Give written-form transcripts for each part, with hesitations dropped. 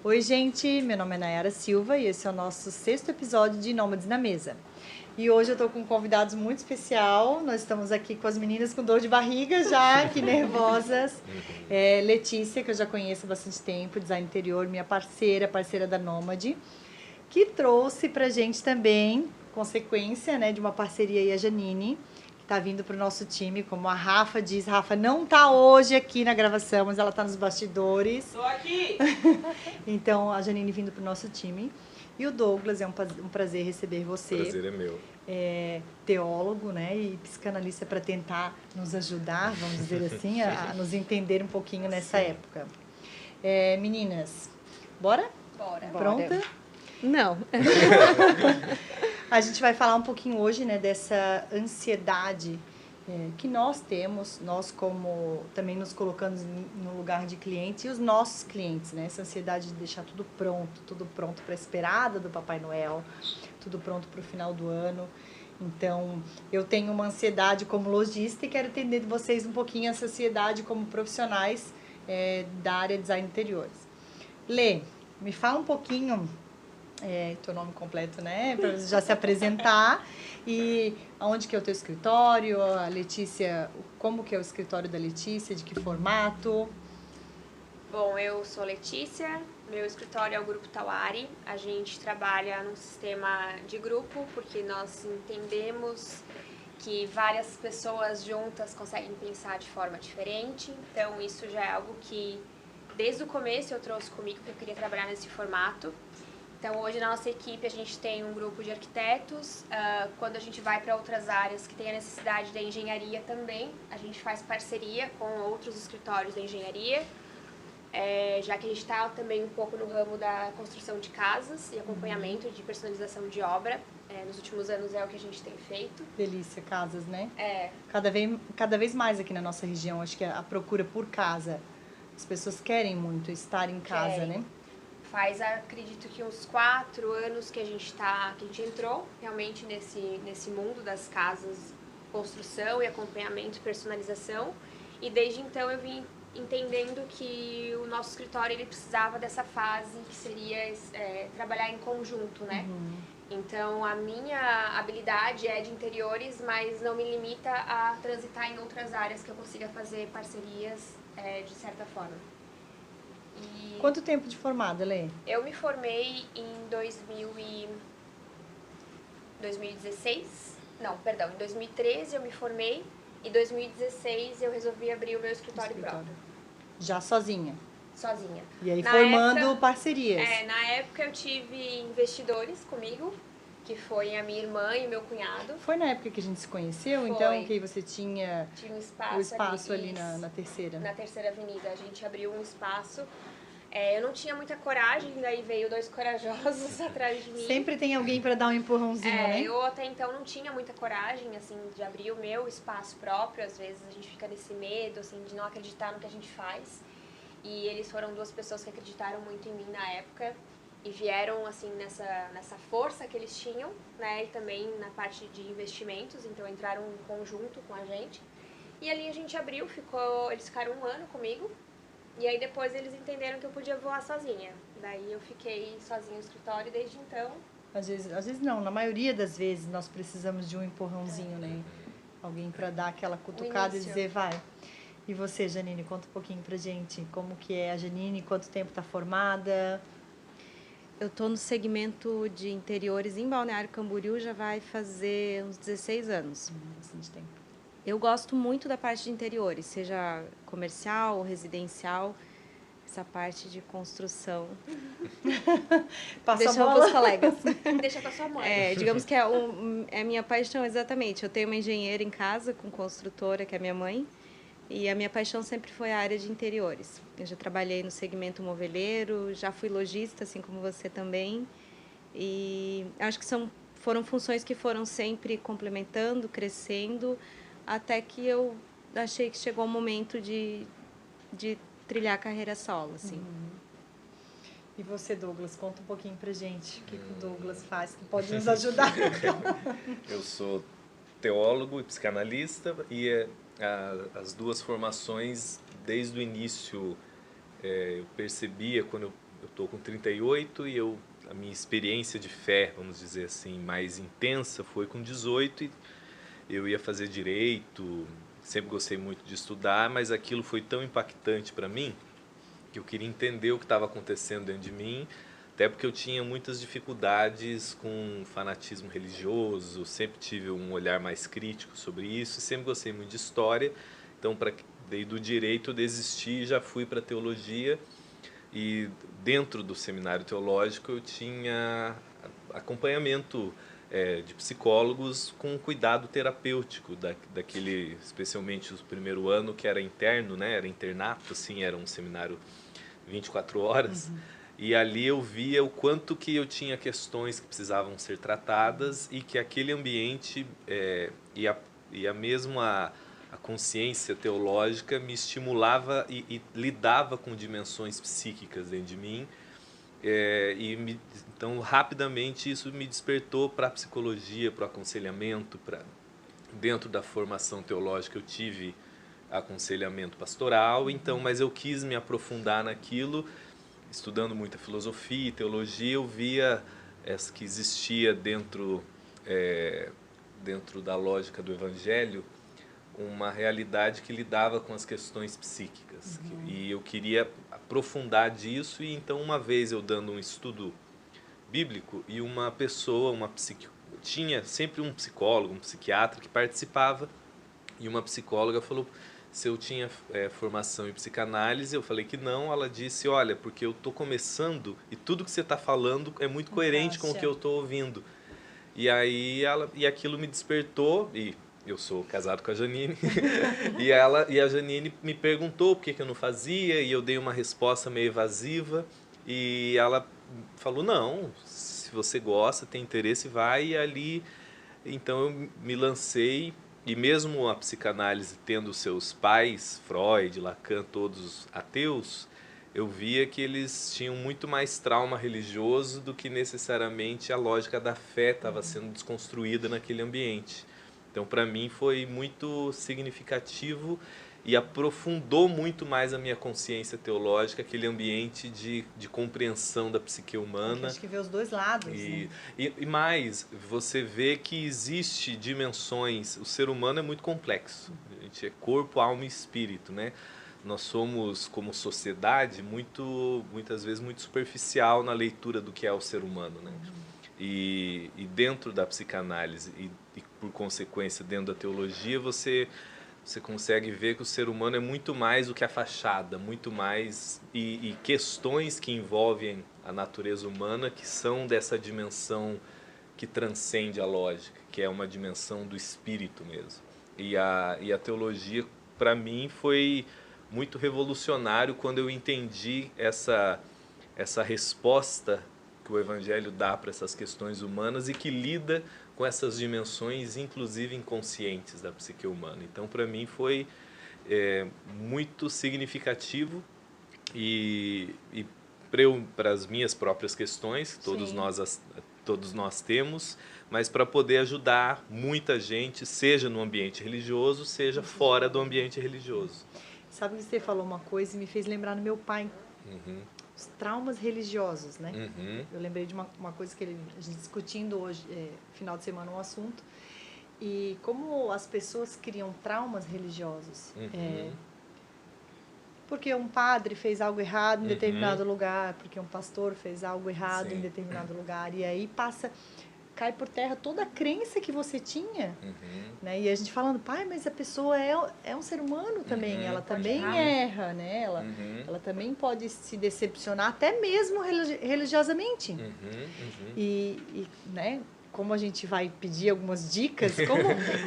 Oi, gente, meu nome é Nayara Silva e esse é o nosso 6º episódio de Nômades na Mesa. E hoje eu tô com convidados muito especial, nós estamos aqui com as meninas com dor de barriga já, que nervosas. Letícia, que eu já conheço há bastante tempo, design interior, minha parceira da Nômade, que trouxe pra gente também, consequência, né, de uma parceria aí, a Janine, que tá vindo pro nosso time, como a Rafa diz. Rafa não tá hoje aqui na gravação, mas ela tá nos bastidores. Tô aqui! Então, a Janine vindo pro nosso time. E o Douglas, é um prazer receber você. O prazer é meu. É teólogo, né, e psicanalista para tentar nos ajudar, vamos dizer assim, a nos entender um pouquinho nessa época. Meninas, bora? Bora. Pronta? Não. A gente vai falar um pouquinho hoje, né, dessa ansiedade que nós temos, nós como também nos colocando no lugar de cliente e os nossos clientes, né, essa ansiedade de deixar tudo pronto para a esperada do Papai Noel, tudo pronto para o final do ano. Então, eu tenho uma ansiedade como lojista e quero entender de vocês um pouquinho essa ansiedade como profissionais da área de design interiores. Lê, me fala um pouquinho teu nome completo, né, para já se apresentar, e aonde que é o teu escritório, a Letícia, como que é o escritório da Letícia, de que formato? Bom, eu sou Letícia, meu escritório é o Grupo Tawari. A gente trabalha num sistema de grupo porque nós entendemos que várias pessoas juntas conseguem pensar de forma diferente. Então, isso já é algo que, desde o começo, eu trouxe comigo, que eu queria trabalhar nesse formato. Então, hoje na nossa equipe a gente tem um grupo de arquitetos. Quando a gente vai para outras áreas que tem a necessidade da engenharia também, a gente faz parceria com outros escritórios da engenharia, já que a gente está também um pouco no ramo da construção de casas e acompanhamento de personalização de obra. Nos últimos anos é o que a gente tem feito. Delícia, casas, né? É. Cada vez mais aqui na nossa região, acho que a procura por casa. As pessoas querem muito estar em casa, né? Faz, acredito que uns 4 anos que a gente entrou realmente nesse mundo das casas, construção e acompanhamento e personalização. E desde então eu vim entendendo que o nosso escritório ele precisava dessa fase que seria trabalhar em conjunto, né? Uhum. Então a minha habilidade é de interiores, mas não me limita a transitar em outras áreas que eu consiga fazer parcerias de certa forma. E Quanto tempo de formada, Lê? eu me formei em 2016. Não, perdão, em 2013 eu me formei e em 2016 eu resolvi abrir o meu escritório próprio. Já sozinha? Sozinha. E aí formando parcerias? Na época eu tive investidores comigo, que foi a minha irmã e meu cunhado. Foi na época que a gente se conheceu, Foi. então, que você tinha um espaço, o espaço ali na terceira? Na terceira avenida. A gente abriu um espaço. Eu não tinha muita coragem, daí veio 2 corajosos atrás de mim. Sempre tem alguém para dar um empurrãozinho, né? Eu até então não tinha muita coragem, assim, de abrir o meu espaço próprio. Às vezes a gente fica nesse medo, assim, de não acreditar no que a gente faz. E eles foram 2 pessoas que acreditaram muito em mim na época e vieram, assim, nessa força que eles tinham, né? E também na parte de investimentos, então entraram em conjunto com a gente. E ali a gente abriu, eles ficaram 1 ano comigo. E aí depois eles entenderam que eu podia voar sozinha. Daí eu fiquei sozinha no escritório e desde então... Às vezes não, na maioria das vezes nós precisamos de um empurrãozinho, né? Alguém para dar aquela cutucada e dizer, vai. E você, Janine, conta um pouquinho pra gente como que é a Janine, quanto tempo tá formada? Eu tô no segmento de interiores em Balneário Camboriú, já vai fazer uns 16 anos. Bastante tempo. Eu gosto muito da parte de interiores, seja comercial ou residencial, essa parte de construção. Passa Deixa para os colegas. Deixa com a sua mãe. Digamos que é a minha paixão, exatamente. Eu tenho uma engenheira em casa, com construtora, que é minha mãe, e a minha paixão sempre foi a área de interiores. Eu já trabalhei no segmento moveleiro, já fui lojista, assim como você também, e acho que foram funções que foram sempre complementando, crescendo, até que eu achei que chegou o momento de trilhar a carreira solo, assim. E você, Douglas, conta um pouquinho pra gente o que o Douglas faz, que pode nos ajudar. Eu sou teólogo e psicanalista e as 2 formações, desde o início, eu percebia, quando estou com 38 e a minha experiência de fé, vamos dizer assim, mais intensa foi com 18 e eu ia fazer direito, sempre gostei muito de estudar, mas aquilo foi tão impactante para mim que eu queria entender o que estava acontecendo dentro de mim, até porque eu tinha muitas dificuldades com fanatismo religioso, sempre tive um olhar mais crítico sobre isso, sempre gostei muito de história, então daí do direito eu desisti e já fui para teologia. E dentro do seminário teológico eu tinha acompanhamento de psicólogos com cuidado terapêutico daquele, especialmente o primeiro ano que era interno, né? Era internato, assim, era um seminário 24 horas. E ali eu via o quanto que eu tinha questões que precisavam ser tratadas e que aquele ambiente e a mesma a consciência teológica me estimulava e lidava com dimensões psíquicas dentro de mim. Então, rapidamente, isso me despertou para a psicologia, para o aconselhamento. Dentro da formação teológica, eu tive aconselhamento pastoral, então, mas eu quis me aprofundar naquilo, estudando muita filosofia e teologia, eu via que existia dentro da lógica do Evangelho uma realidade que lidava com as questões psíquicas. E eu queria aprofundar disso, e então uma vez eu dando um estudo bíblico e uma pessoa, tinha sempre um psicólogo, um psiquiatra que participava, e uma psicóloga falou se eu tinha formação em psicanálise, eu falei que não, ela disse, olha, porque eu estou começando e tudo que você está falando é muito coerente com o que eu estou ouvindo. E aí aquilo me despertou, e eu sou casado com a Janine, e a Janine me perguntou por que eu não fazia, e eu dei uma resposta meio evasiva, e ela falou, não, se você gosta, tem interesse, vai, e ali, então eu me lancei, e mesmo a psicanálise tendo seus pais, Freud, Lacan, todos ateus, eu via que eles tinham muito mais trauma religioso do que necessariamente a lógica da fé estava sendo desconstruída naquele ambiente. Então, para mim, foi muito significativo e aprofundou muito mais a minha consciência teológica, aquele ambiente de compreensão da psique humana. Acho que vê os dois lados. E mais, você vê que existe dimensões, o ser humano é muito complexo, a gente é corpo, alma e espírito, né? Nós somos, como sociedade, muitas vezes muito superficial na leitura do que é o ser humano, né? E dentro da psicanálise e por consequência dentro da teologia, você consegue ver que o ser humano é muito mais do que a fachada, muito mais e questões que envolvem a natureza humana que são dessa dimensão que transcende a lógica, que é uma dimensão do espírito mesmo. E a teologia, para mim, foi muito revolucionário quando eu entendi essa resposta que o Evangelho dá para essas questões humanas e que lida com essas dimensões, inclusive inconscientes da psique humana. Então, para mim, foi muito significativo e para as minhas próprias questões, todos nós temos, mas para poder ajudar muita gente, seja no ambiente religioso, seja fora do ambiente religioso. Sabe que você falou uma coisa e me fez lembrar do meu pai. Os traumas religiosos, né? Eu lembrei de uma coisa que a gente discutindo hoje, final de semana, um assunto. E como as pessoas criam traumas religiosos. Porque um padre fez algo errado em determinado lugar, porque um pastor fez algo errado em determinado lugar. E aí cai por terra toda a crença que você tinha. Né? E a gente falando, pai, mas a pessoa é um ser humano também, ela também erra, né? Ela também pode se decepcionar, até mesmo religiosamente. E né? Como a gente vai pedir algumas dicas,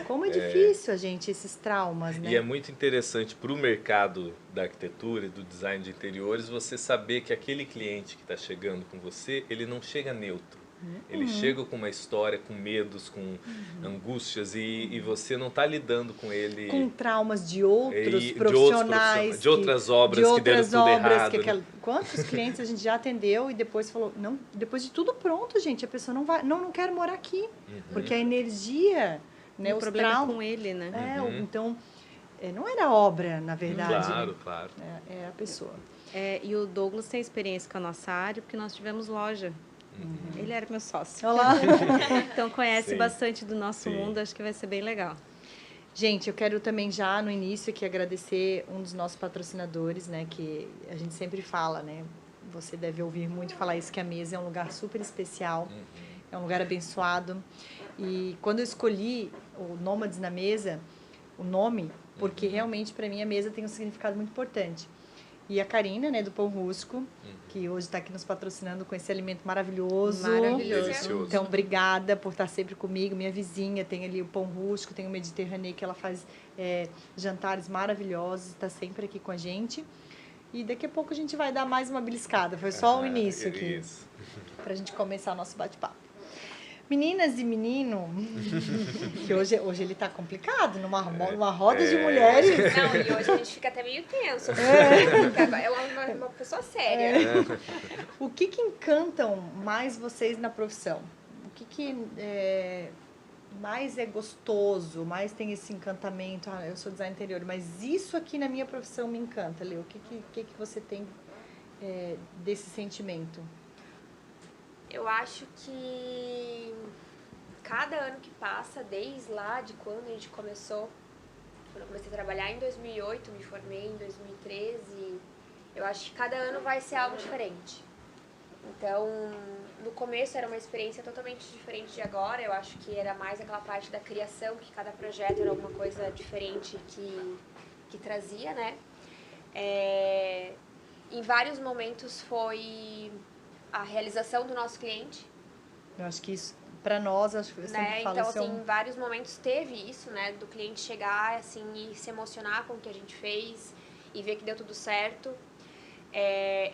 como é difícil a gente, esses traumas, né? E é muito interessante para o mercado da arquitetura e do design de interiores você saber que aquele cliente que está chegando com você, ele não chega neutro. Ele chega com uma história, com medos, com angústias, e você não está lidando com ele... Com traumas de outros profissionais. De outras obras que deram tudo errado. Quantos clientes a gente já atendeu e depois falou, não, depois de tudo pronto, gente, a pessoa não quer morar aqui. Porque a energia, né, o problema é com ele, né? Então, não era obra, na verdade. Claro. É a pessoa. E o Douglas tem experiência com a nossa área, porque nós tivemos loja. Ele era meu sócio. Olá. Então conhece Sim. bastante do nosso Sim. mundo, acho que vai ser bem legal. Gente, eu quero também já no início aqui agradecer um dos nossos patrocinadores, né, que a gente sempre fala, né, você deve ouvir muito falar isso, que a mesa é um lugar super especial, é um lugar abençoado. E quando eu escolhi o Nômades na Mesa, o nome, porque realmente para mim a mesa tem um significado muito importante. E a Karina, né, do Pão Rústico, que hoje está aqui nos patrocinando com esse alimento maravilhoso. Maravilhoso. Delicioso. Então, obrigada por estar sempre comigo. Minha vizinha tem ali o Pão Rústico, tem o Mediterrâneo, que ela faz jantares maravilhosos, está sempre aqui com a gente. E daqui a pouco a gente vai dar mais uma beliscada. Foi só o início aqui, Isso. para a gente começar o nosso bate-papo. Meninas e menino, que hoje ele tá complicado, numa roda de mulheres. Não, e hoje a gente fica até meio tenso. É uma pessoa séria. O que encantam mais vocês na profissão? O que mais é gostoso, mais tem esse encantamento? Ah, eu sou design interior, mas isso aqui na minha profissão me encanta, Leo. O que você tem desse sentimento? Eu acho que cada ano que passa, desde lá de quando a gente começou, quando eu comecei a trabalhar em 2008, me formei em 2013, eu acho que cada ano vai ser algo diferente. Então, no começo era uma experiência totalmente diferente de agora, eu acho que era mais aquela parte da criação, que cada projeto era alguma coisa diferente que trazia, né? Em vários momentos foi a realização do nosso cliente. Eu acho que isso, para nós, acho que eu sempre falo então, isso. assim, em vários momentos teve isso, né? Do cliente chegar, assim, e se emocionar com o que a gente fez e ver que deu tudo certo.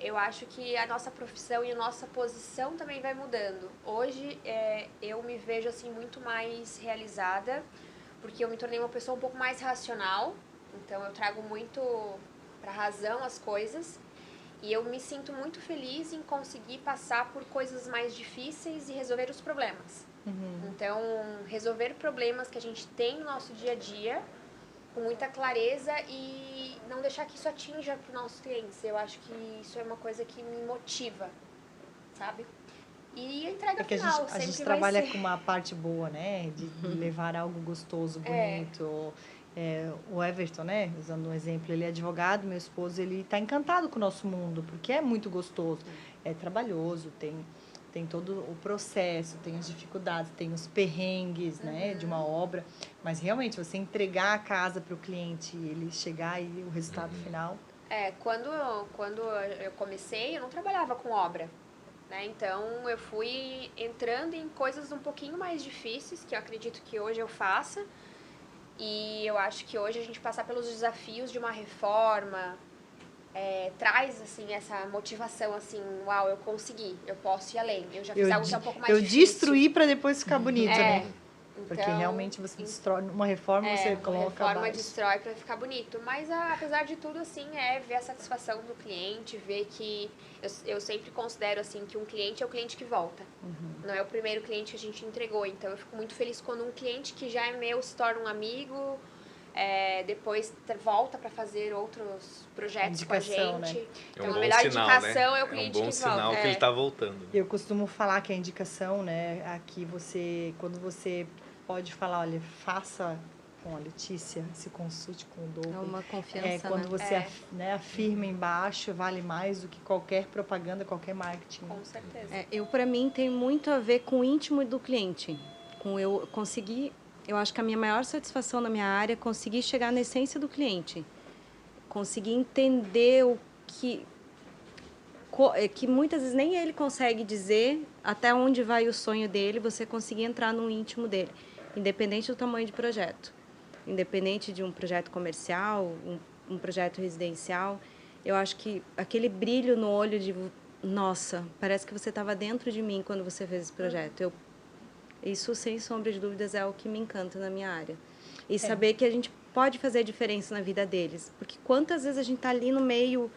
Eu acho que a nossa profissão e a nossa posição também vai mudando. Hoje, eu me vejo, assim, muito mais realizada, porque eu me tornei uma pessoa um pouco mais racional. Então, eu trago muito pra razão as coisas. E eu me sinto muito feliz em conseguir passar por coisas mais difíceis e resolver os problemas. Então, resolver problemas que a gente tem no nosso dia a dia com muita clareza e não deixar que isso atinja para os nossos clientes. Eu acho que isso é uma coisa que me motiva, sabe? E a entrega que final a gente sempre trabalha vai ser. com uma parte boa, né? De levar algo gostoso, bonito. O Everton, né? Usando um exemplo, ele é advogado, meu esposo, ele está encantado com o nosso mundo, porque é muito gostoso. É trabalhoso, tem todo o processo, tem as dificuldades, tem os perrengues, né? De uma obra. Mas, realmente, você entregar a casa para o cliente e ele chegar e o resultado final... Quando eu comecei, eu não trabalhava com obra. Né? Então, eu fui entrando em coisas um pouquinho mais difíceis, que eu acredito que hoje eu faça. E eu acho que hoje a gente passar pelos desafios de uma reforma traz, assim, essa motivação, assim, uau, eu consegui, eu posso ir além. Eu já fiz algo que é um pouco mais difícil. Eu destruí para depois ficar bonito, né? Porque Então, realmente você destrói, uma reforma você coloca uma reforma abaixo. destrói para ficar bonito. Mas, apesar de tudo, assim, ver a satisfação do cliente, ver que... Eu sempre considero, assim, que um cliente é o cliente que volta. Não é o primeiro cliente que a gente entregou. Então, eu fico muito feliz quando um cliente que já é meu se torna um amigo, depois volta para fazer outros projetos com a gente. Né? Então, a melhor indicação é o cliente que volta. É um bom sinal que ele está voltando. Eu costumo falar que a indicação, né? Aqui quando você pode falar, olha, faça com a Letícia, se consulte com o Douglas. É uma confiança, quando você afirma embaixo, vale mais do que qualquer propaganda, qualquer marketing. Com certeza. Para mim, tem muito a ver com o íntimo do cliente. Eu acho que a minha maior satisfação na minha área é conseguir chegar na essência do cliente. Conseguir entender o que muitas vezes nem ele consegue dizer até onde vai o sonho dele, você conseguir entrar no íntimo dele, independente do tamanho de projeto. Independente de um projeto comercial, um projeto residencial, eu acho que aquele brilho no olho de, nossa, parece que você estava dentro de mim quando você fez esse projeto. Isso, sem sombra de dúvidas, é o que me encanta na minha área. E saber que a gente pode fazer diferença na vida deles. Porque quantas vezes a gente está ali no meio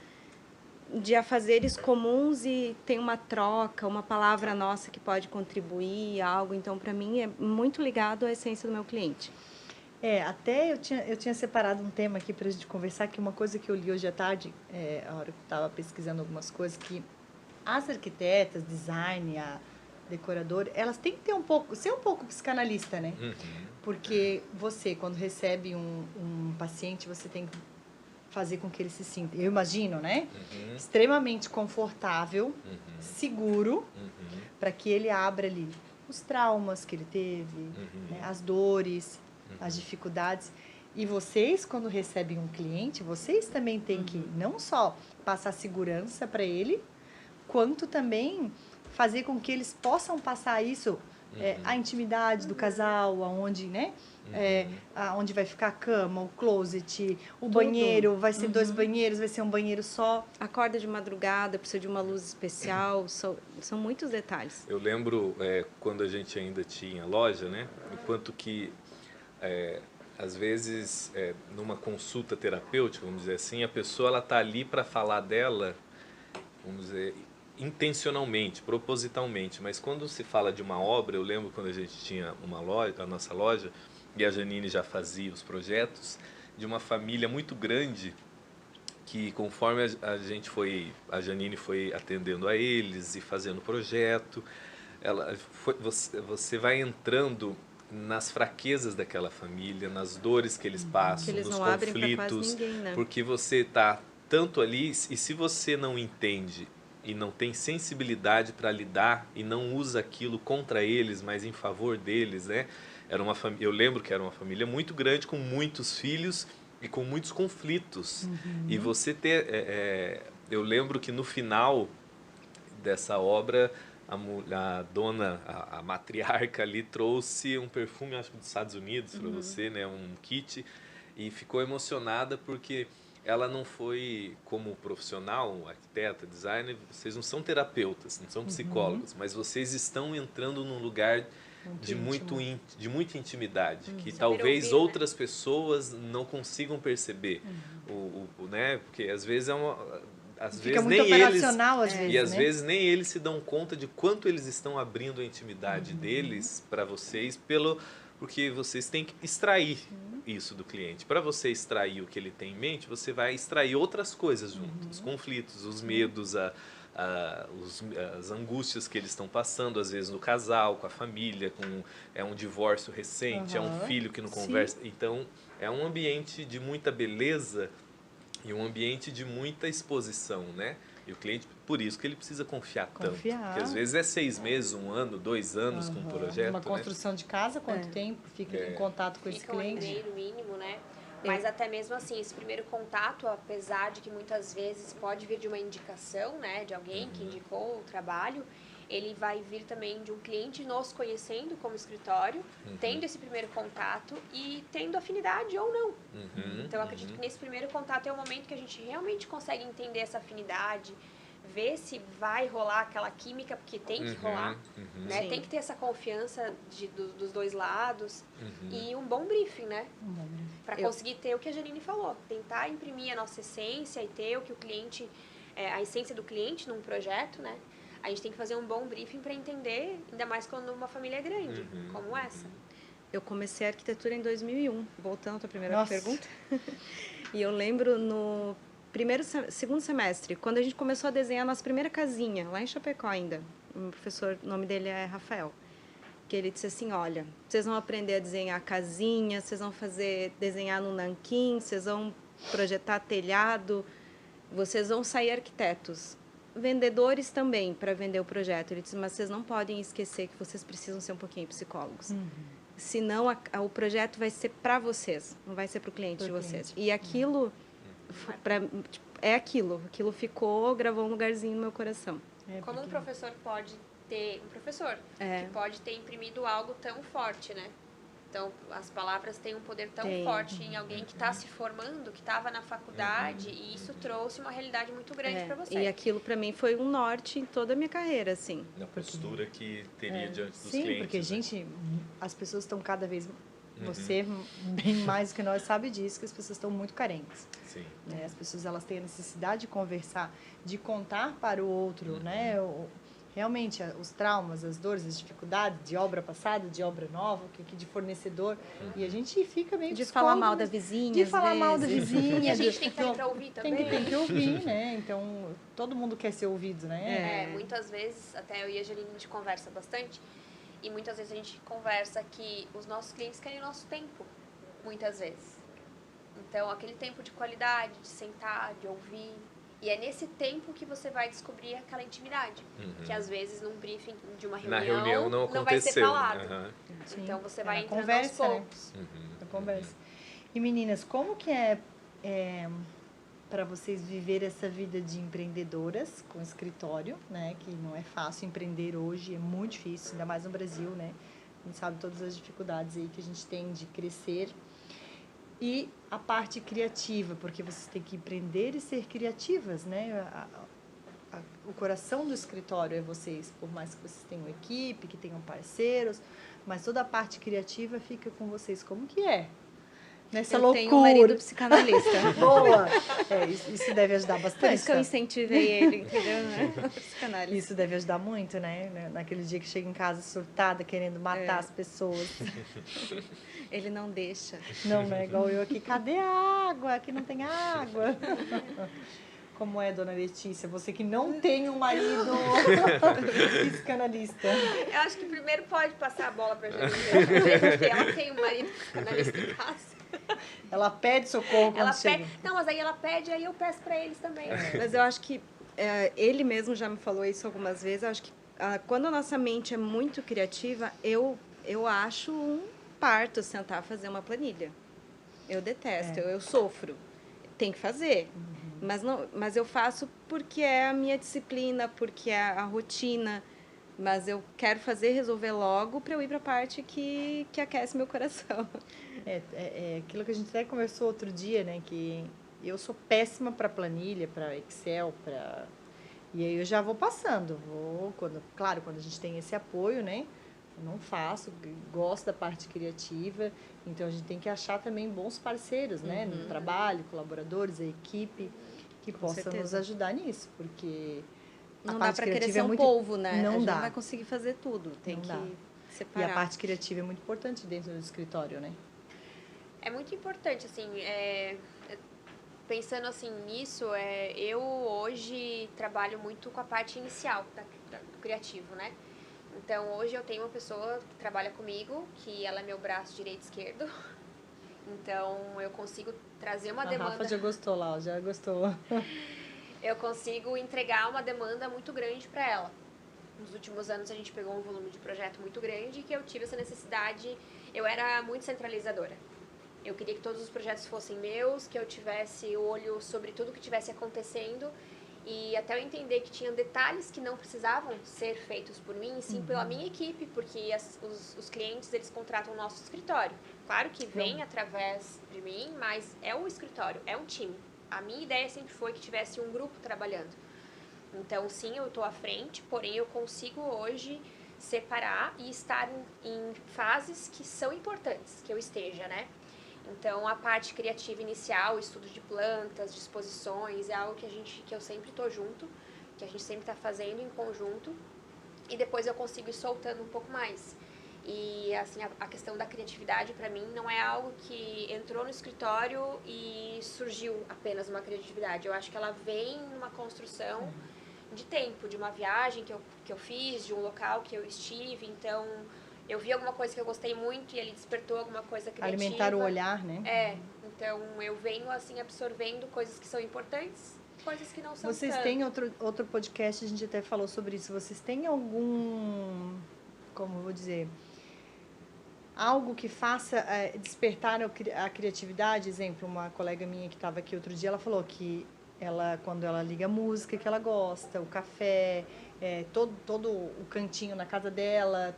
de afazeres comuns e tem uma troca, uma palavra nossa que pode contribuir, algo. Então, para mim, é muito ligado à essência do meu cliente. Até eu tinha separado um tema aqui para a gente conversar, que uma coisa que eu li hoje à tarde, a hora que eu estava pesquisando algumas coisas, que as arquitetas, design, a decoradora, elas têm que ter ser um pouco psicanalista, né? Uhum. Porque você, quando recebe um paciente, você tem que fazer com que ele se sinta, eu imagino, né? Uhum. Extremamente confortável, Uhum. seguro, Uhum. para que ele abra ali os traumas que ele teve, né? As dores, as dificuldades. E vocês, quando recebem um cliente, vocês também têm que não só passar segurança para ele, quanto também fazer com que eles possam passar isso, a intimidade do casal, aonde, né? Aonde vai ficar a cama, o closet, o banheiro, vai ser 2 banheiros, vai ser um banheiro só. Acorda de madrugada, precisa de uma luz especial, são muitos detalhes. Eu lembro quando a gente ainda tinha loja, né? O quanto que às vezes numa consulta terapêutica, vamos dizer assim, a pessoa ela tá ali para falar dela, vamos dizer, intencionalmente, propositalmente, mas quando se fala de uma obra, eu lembro quando a gente tinha uma loja, a nossa loja, e a Janine já fazia os projetos de uma família muito grande que conforme a Janine foi atendendo a eles e fazendo o projeto, você vai entrando nas fraquezas daquela família, nas dores que eles passam, Que eles nos não abrem pra quase conflitos, ninguém, né? porque você está tanto ali, e se você não entende e não tem sensibilidade para lidar e não usa aquilo contra eles, mas em favor deles, né? Eu lembro que era uma família muito grande, com muitos filhos e com muitos conflitos. E você eu lembro que no final dessa obra, a dona, a matriarca ali trouxe um perfume, acho que dos Estados Unidos para você, né? Um kit, e ficou emocionada porque ela não foi como profissional, arquiteta, designer, vocês não são terapeutas, não são psicólogos, mas vocês estão entrando num lugar de muita intimidade, que Saber talvez ouvir, né? outras pessoas não consigam perceber, né? Porque às vezes às Fica vezes muito nem eles operacional, às vezes, e às né? vezes nem eles se dão conta de quanto eles estão abrindo a intimidade deles para vocês, porque vocês têm que extrair isso do cliente. Para você extrair o que ele tem em mente, você vai extrair outras coisas junto, os conflitos, os medos, as angústias que eles estão passando, às vezes no casal, com a família, é um divórcio recente, é um filho que não conversa. Então, é um ambiente de muita beleza e um ambiente de muita exposição, né? E o cliente, por isso que ele precisa confiar tanto. Porque às vezes é 6 meses, 1 ano, 2 anos com um projeto, Uma né? construção de casa, quanto tempo fica em contato com esse Fica um ano e cliente? meio no mínimo, né? Mas até mesmo assim, esse primeiro contato, apesar de que muitas vezes pode vir de uma indicação, né, de alguém que indicou o trabalho, ele vai vir também de um cliente nos conhecendo como escritório, tendo esse primeiro contato e tendo afinidade ou não. Então, eu acredito que nesse primeiro contato é o momento que a gente realmente consegue entender essa afinidade, ver se vai rolar aquela química, porque tem que rolar, né? Sim. Tem que ter essa confiança dos dois lados e um bom briefing, né? Para conseguir ter o que a Janine falou, tentar imprimir a nossa essência e ter o que o cliente, a essência do cliente num projeto, né? A gente tem que fazer um bom briefing para entender, ainda mais quando uma família é grande, como essa. Eu comecei a arquitetura em 2001, voltando à tua primeira Nossa. pergunta. E eu lembro no segundo semestre, quando a gente começou a desenhar a nossa primeira casinha, lá em Chapecó ainda. O meu professor, o nome dele é Rafael. Que ele disse assim, olha, vocês vão aprender a desenhar casinha, vocês vão desenhar no nanquim, vocês vão projetar telhado, vocês vão sair arquitetos. Vendedores também, para vender o projeto. Ele disse, mas vocês não podem esquecer que vocês precisam ser um pouquinho psicólogos. Senão, o projeto vai ser para vocês, não vai ser para o cliente de vocês. E aquilo, aquilo ficou, gravou um lugarzinho no meu coração. Como um professor pode ter, que pode ter imprimido algo tão forte, né? Então, as palavras têm um poder tão forte em alguém que está se formando, que estava na faculdade, e isso trouxe uma realidade muito grande para você. E aquilo, para mim, foi um norte em toda a minha carreira, assim. Na postura que teria diante dos Sim, clientes. porque, né? gente, as pessoas estão cada vez... Você, bem mais do que nós, sabe disso, que as pessoas estão muito carentes. Sim. Né? As pessoas, elas têm a necessidade de conversar, de contar para o outro, né? realmente os traumas, as dores, as dificuldades de obra passada, de obra nova, de fornecedor. E a gente fica meio De falar mal da vizinha, de falar mal da vizinha. E a gente tem que estar para ouvir também. Tem que ouvir, né? Então, todo mundo quer ser ouvido, né? Muitas vezes, até eu e a Janine, a gente conversa bastante, e muitas vezes a gente conversa que os nossos clientes querem o nosso tempo, muitas vezes. Então, aquele tempo de qualidade, de sentar, de ouvir. E é nesse tempo que você vai descobrir aquela intimidade. Que às vezes num briefing de uma reunião, Na reunião não vai ser aconteceu. falado. Então você vai entrando conversa, aos poucos. Na conversa. E meninas, como que é para vocês viver essa vida de empreendedoras com escritório, né? Que não é fácil empreender hoje, é muito difícil, ainda mais no Brasil, né? A gente sabe todas as dificuldades aí que a gente tem de crescer. E a parte criativa, porque vocês têm que empreender e ser criativas, né? O coração do escritório é vocês, por mais que vocês tenham equipe, que tenham parceiros, mas toda a parte criativa fica com vocês. Como que é? Nessa loucura. Eu tenho um marido psicanalista. Boa! Isso deve ajudar bastante. Por isso que eu incentivei ele, entendeu? Né? Psicanálise. Isso deve ajudar muito, né? Naquele dia que chega em casa surtada, querendo matar as pessoas. Ele não deixa. Não, né? Igual eu aqui. Cadê a água? Aqui não tem água. Como é, dona Letícia? Você que não tem um marido psicanalista. Eu acho que primeiro pode passar a bola pra Janine, porque ela tem um marido psicanalista em casa. Ela pede socorro quando chega. Não, mas aí ela pede, aí eu peço pra eles também. Mas eu acho que ele mesmo já me falou isso algumas vezes. Eu acho que quando a nossa mente é muito criativa, eu acho um parto sentar a fazer uma planilha. Eu detesto, eu sofro. Tem que fazer. Mas eu faço porque é a minha disciplina, porque é a rotina. Mas eu quero fazer, resolver logo para eu ir para a parte que aquece meu coração. É aquilo que a gente até conversou outro dia, né? Que eu sou péssima para planilha, para Excel, e aí eu já vou passando. Claro, quando a gente tem esse apoio, né? Eu não faço, gosto da parte criativa. Então a gente tem que achar também bons parceiros, né? No trabalho, colaboradores, a equipe que possam nos ajudar nisso, porque não dá para querer ser um polvo, né? Não dá. Não vai conseguir fazer tudo, tem que separar. E a parte criativa é muito importante dentro do escritório, né? É muito importante, assim, pensando assim nisso, eu hoje trabalho muito com a parte inicial do criativo, né? Então, hoje eu tenho uma pessoa que trabalha comigo, que ela é meu braço direito e esquerdo. Então, eu consigo trazer uma demanda... A Rafa já gostou lá, já gostou. Eu consigo entregar uma demanda muito grande para ela. Nos últimos anos, a gente pegou um volume de projeto muito grande que eu tive essa necessidade... Eu era muito centralizadora. Eu queria que todos os projetos fossem meus, que eu tivesse olho sobre tudo que estivesse acontecendo... E até eu entender que tinha detalhes que não precisavam ser feitos por mim, sim pela minha equipe, porque os clientes, eles contratam o nosso escritório. Claro que vem através de mim, mas é o escritório, é um time. A minha ideia sempre foi que tivesse um grupo trabalhando. Então, sim, eu estou à frente, porém eu consigo hoje separar e estar em fases que são importantes que eu esteja, né? Então, a parte criativa inicial, estudo de plantas, disposições, é algo que eu sempre estou junto, que a gente sempre está fazendo em conjunto, e depois eu consigo ir soltando um pouco mais. E, assim, a questão da criatividade, para mim, não é algo que entrou no escritório e surgiu apenas uma criatividade. Eu acho que ela vem numa construção de tempo, de uma viagem que eu fiz, de um local que eu estive, então... Eu vi alguma coisa que eu gostei muito e ele despertou alguma coisa criativa. Alimentar o olhar, né? Então eu venho assim absorvendo coisas que são importantes, coisas que não são Vocês tanto. têm outro podcast, a gente até falou sobre isso. Vocês têm algum, como eu vou dizer, algo que faça despertar a criatividade? Exemplo, uma colega minha que estava aqui outro dia, ela falou que quando ela liga a música que ela gosta, o café, todo o cantinho na casa dela,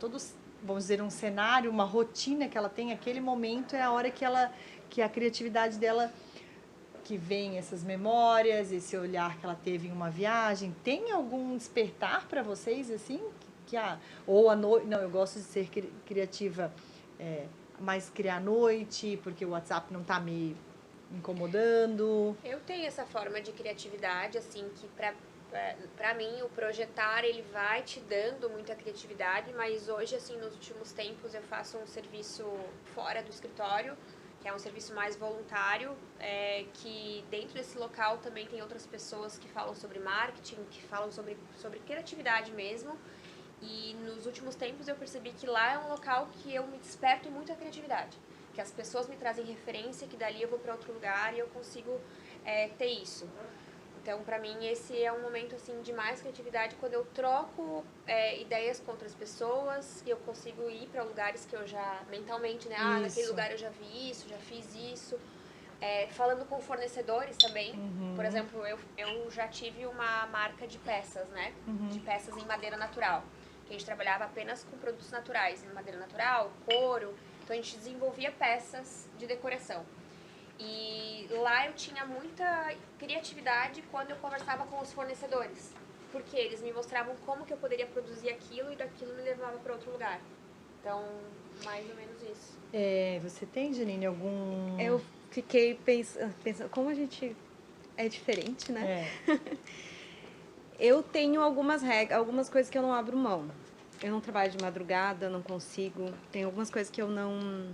vamos dizer, um cenário, uma rotina que ela tem, aquele momento é a hora que a criatividade dela, que vem essas memórias, esse olhar que ela teve em uma viagem. Tem algum despertar para vocês, assim? Ou à noite, não, eu gosto de ser criativa, mas criar à noite, porque o WhatsApp não está me incomodando. Eu tenho essa forma de criatividade, assim, que Para mim, o projetar, ele vai te dando muita criatividade, mas hoje, assim, nos últimos tempos, eu faço um serviço fora do escritório, que é um serviço mais voluntário, que dentro desse local também tem outras pessoas que falam sobre marketing, que falam sobre criatividade mesmo. E nos últimos tempos eu percebi que lá é um local que eu me desperto muito a criatividade. Que as pessoas me trazem referência, que dali eu vou para outro lugar e eu consigo ter isso. Então, para mim, esse é um momento assim de mais criatividade, quando eu troco ideias com outras pessoas e eu consigo ir para lugares que eu já, mentalmente, né? Ah, naquele lugar eu já vi isso, já fiz isso. Falando com fornecedores também. Por exemplo, eu já tive uma marca de peças, né? De peças em madeira natural. Que a gente trabalhava apenas com produtos naturais, em madeira natural, couro. Então, a gente desenvolvia peças de decoração. E lá eu tinha muita criatividade quando eu conversava com os fornecedores. Porque eles me mostravam como que eu poderia produzir aquilo e daquilo me levava para outro lugar. Então, mais ou menos isso. Você tem, Janine, algum... Eu fiquei pensando como a gente é diferente, né? Eu tenho algumas regras, algumas coisas que eu não abro mão. Eu não trabalho de madrugada, não consigo. Tem algumas coisas que eu não...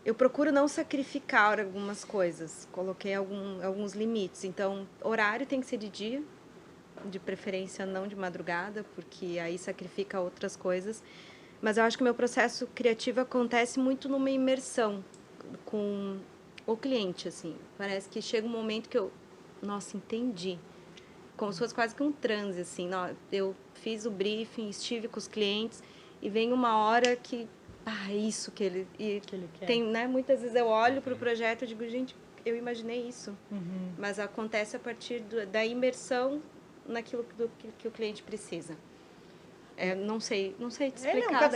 Eu procuro não sacrificar algumas coisas. Coloquei alguns limites. Então, horário tem que ser de dia, de preferência não de madrugada, porque aí sacrifica outras coisas. Mas eu acho que o meu processo criativo acontece muito numa imersão com o cliente, assim. Parece que chega um momento que eu... Nossa, entendi. Como se fosse quase que um transe, assim. Eu fiz o briefing, estive com os clientes e vem uma hora que... é isso que ele quer. Tem, né? Muitas vezes eu olho para o projeto e digo, gente, eu imaginei isso. Mas acontece a partir da imersão naquilo que o cliente precisa. Não sei te explicar.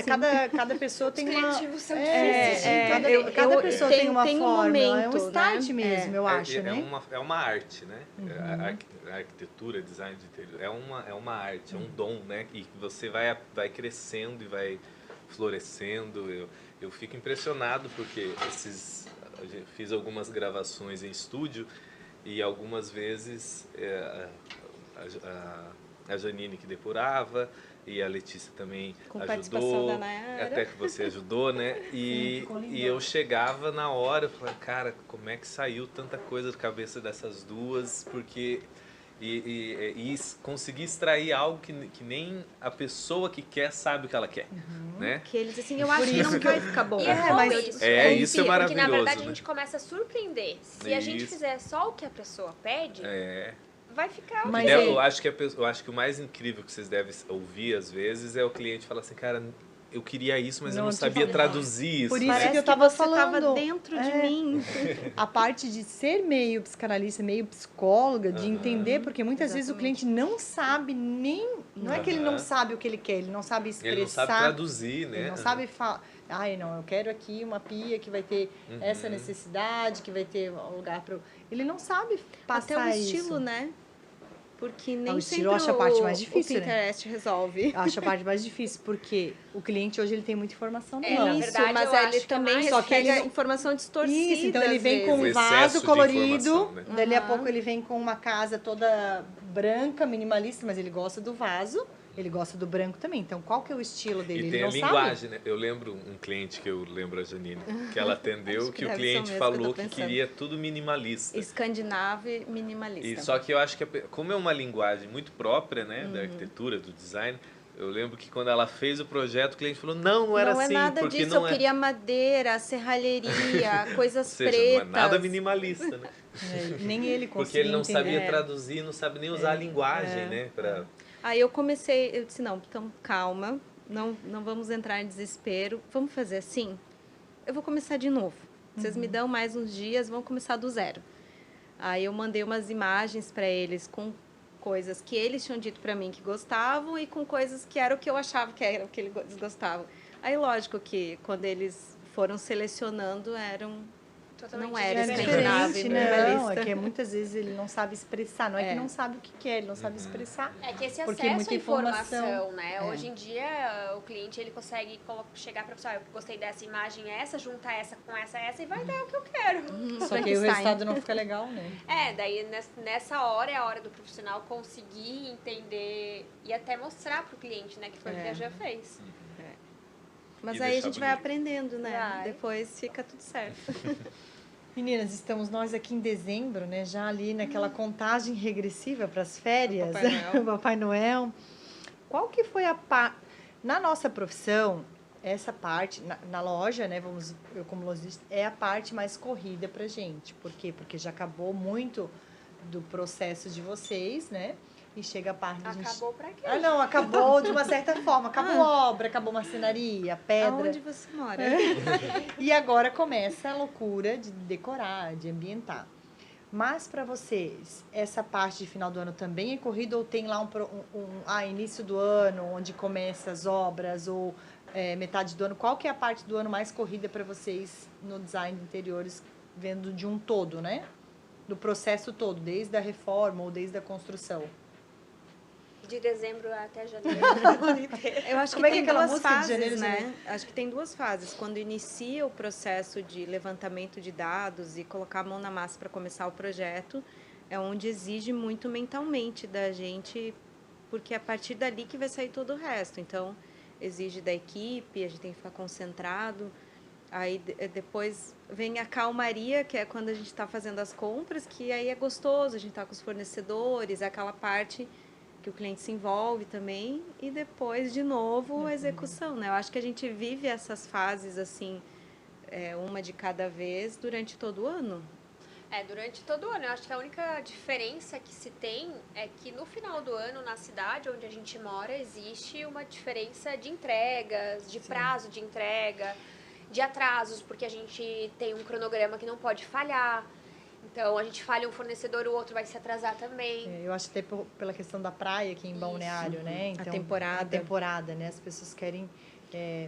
Cada pessoa tem uma... Os criativos são difíceis. Cada pessoa tem uma tem um forma, momento, é um start né? mesmo, eu acho, né? É uma arte, né? A arquitetura, design de interior, é uma arte, é um dom, né? E que você vai crescendo e vai florescendo. Eu fico impressionado porque fiz algumas gravações em estúdio e algumas vezes a Janine que depurava e a Letícia também Com ajudou, participação da Nayara. até que você ajudou, né? E eu chegava na hora, eu falava, cara, como é que saiu tanta coisa da cabeça dessas duas? Porque e conseguir extrair algo que nem a pessoa que quer sabe o que ela quer, né? Que eles, assim, eu acho que não vai ficar bom. E isso é maravilhoso. Porque, na verdade, né? a gente começa a surpreender. Se a gente fizer só o que a pessoa pede, vai ficar... Mas eu acho que o mais incrível que vocês devem ouvir, às vezes, é o cliente falar assim, cara, eu queria isso, mas eu não sabia traduzir isso. Por isso Parece que eu estava você falando. estava dentro de mim. A parte de ser meio psicanalista, meio psicóloga, de entender, porque muitas vezes o cliente não sabe nem... Não é que ele não sabe o que ele quer, ele não sabe expressar. Ele não sabe traduzir, né? Ele não sabe falar. Não, eu quero aqui uma pia que vai ter essa necessidade, que vai ter um lugar para... Ele não sabe passar Até o estilo, isso. né? Porque nem O sempre estilo eu acho a parte mais difícil, o Pinterest resolve. Eu acho a parte mais difícil, porque o cliente hoje ele tem muita informação na na mão. Isso, verdade, mas eu ele acho que também mais- Só que pega ele- informação distorcida. Isso, então ele às vem com vezes. um O vaso excesso de colorido, informação, né? dali a pouco ele vem com uma casa toda branca, minimalista, mas ele gosta do vaso, ele gosta do branco também. Então, qual que é o estilo dele? E Ele tem não a linguagem, sabe. né? Eu lembro um cliente que eu lembro a Janine, que ela atendeu, Acho que que o deve ser o cliente mesmo que eu tô falou que pensando. queria tudo minimalista. Escandinavo e minimalista. E só que eu acho que como é uma linguagem muito própria, né, da arquitetura, do design, eu lembro que quando ela fez o projeto, o cliente falou: "Não era não assim, é nada porque disso, não eu é". queria madeira, coisas Ou coisas seja, pretas. não é nada minimalista, né? Nem ele conseguia Porque ele não entender. sabia traduzir, não sabe nem usar a linguagem, né, para Aí eu disse, não, então calma, não vamos entrar em desespero, vamos fazer assim? Eu vou começar de novo. Vocês me dão mais uns dias, vamos começar do zero. Aí eu mandei umas imagens para eles com coisas que eles tinham dito para mim que gostavam e com coisas que era o que eu achava que era o que eles gostavam. Aí lógico que quando eles foram selecionando eram Totalmente não era É diferente. escandinavo e diferente, não. minimalista. É que muitas vezes ele não sabe expressar. Não é que não sabe o que quer, ele não sabe expressar. É que esse Porque acesso muita à informação. informação, né? Hoje em dia, o cliente ele consegue chegar para pessoa, eu gostei dessa imagem, essa, juntar essa com essa e vai dar o que eu quero. Só que aí o resultado não fica legal, né? Daí nessa hora é a hora do profissional conseguir entender e até mostrar pro cliente, né, que foi o que a Já fez. Mas E aí a deixar gente vai bonito. aprendendo, né? Vai. Depois fica tudo certo. Meninas, estamos nós aqui em dezembro, né? Já ali naquela contagem regressiva para as férias. O Papai Noel. O Papai Noel. Qual que foi a parte... Na nossa profissão, essa parte, na loja, né? Eu como lojista, é a parte mais corrida pra gente. Por quê? Porque já acabou muito do processo de vocês, né? E chega a parte da gente... Acabou pra quê? Ah, não, acabou de uma certa forma. Acabou obra, acabou marcenaria, pedra. Aonde você mora? E agora começa a loucura de decorar, de ambientar. Mas para vocês, essa parte de final do ano também é corrida ou tem lá início do ano, onde começa as obras, ou metade do ano? Qual que é a parte do ano mais corrida para vocês no design de interiores, vendo de um todo, né? Do processo todo, desde a reforma ou desde a construção. De dezembro até janeiro. Eu acho que Como é que é tem aquela duas música de fases, janeiro, né? janeiro? Acho que tem duas fases. Quando inicia o processo de levantamento de dados e colocar a mão na massa para começar o projeto, é onde exige muito mentalmente da gente, porque é a partir dali que vai sair todo o resto. Então, exige da equipe, a gente tem que ficar concentrado. Aí depois vem a calmaria, que é quando a gente está fazendo as compras, que aí é gostoso, a gente está com os fornecedores, é aquela parte que o cliente se envolve também, e depois, de novo, a execução, né? Eu acho que a gente vive essas fases, assim, uma de cada vez, durante todo o ano. Durante todo o ano. Eu acho que a única diferença que se tem é que no final do ano, na cidade onde a gente mora, existe uma diferença de entregas, de prazo de entrega, de atrasos, porque a gente tem um cronograma que não pode falhar. Então, a gente falha um fornecedor, o outro vai se atrasar também. Eu acho até pela questão da praia aqui em Balneário, né? Então, temporada. A temporada, né? As pessoas querem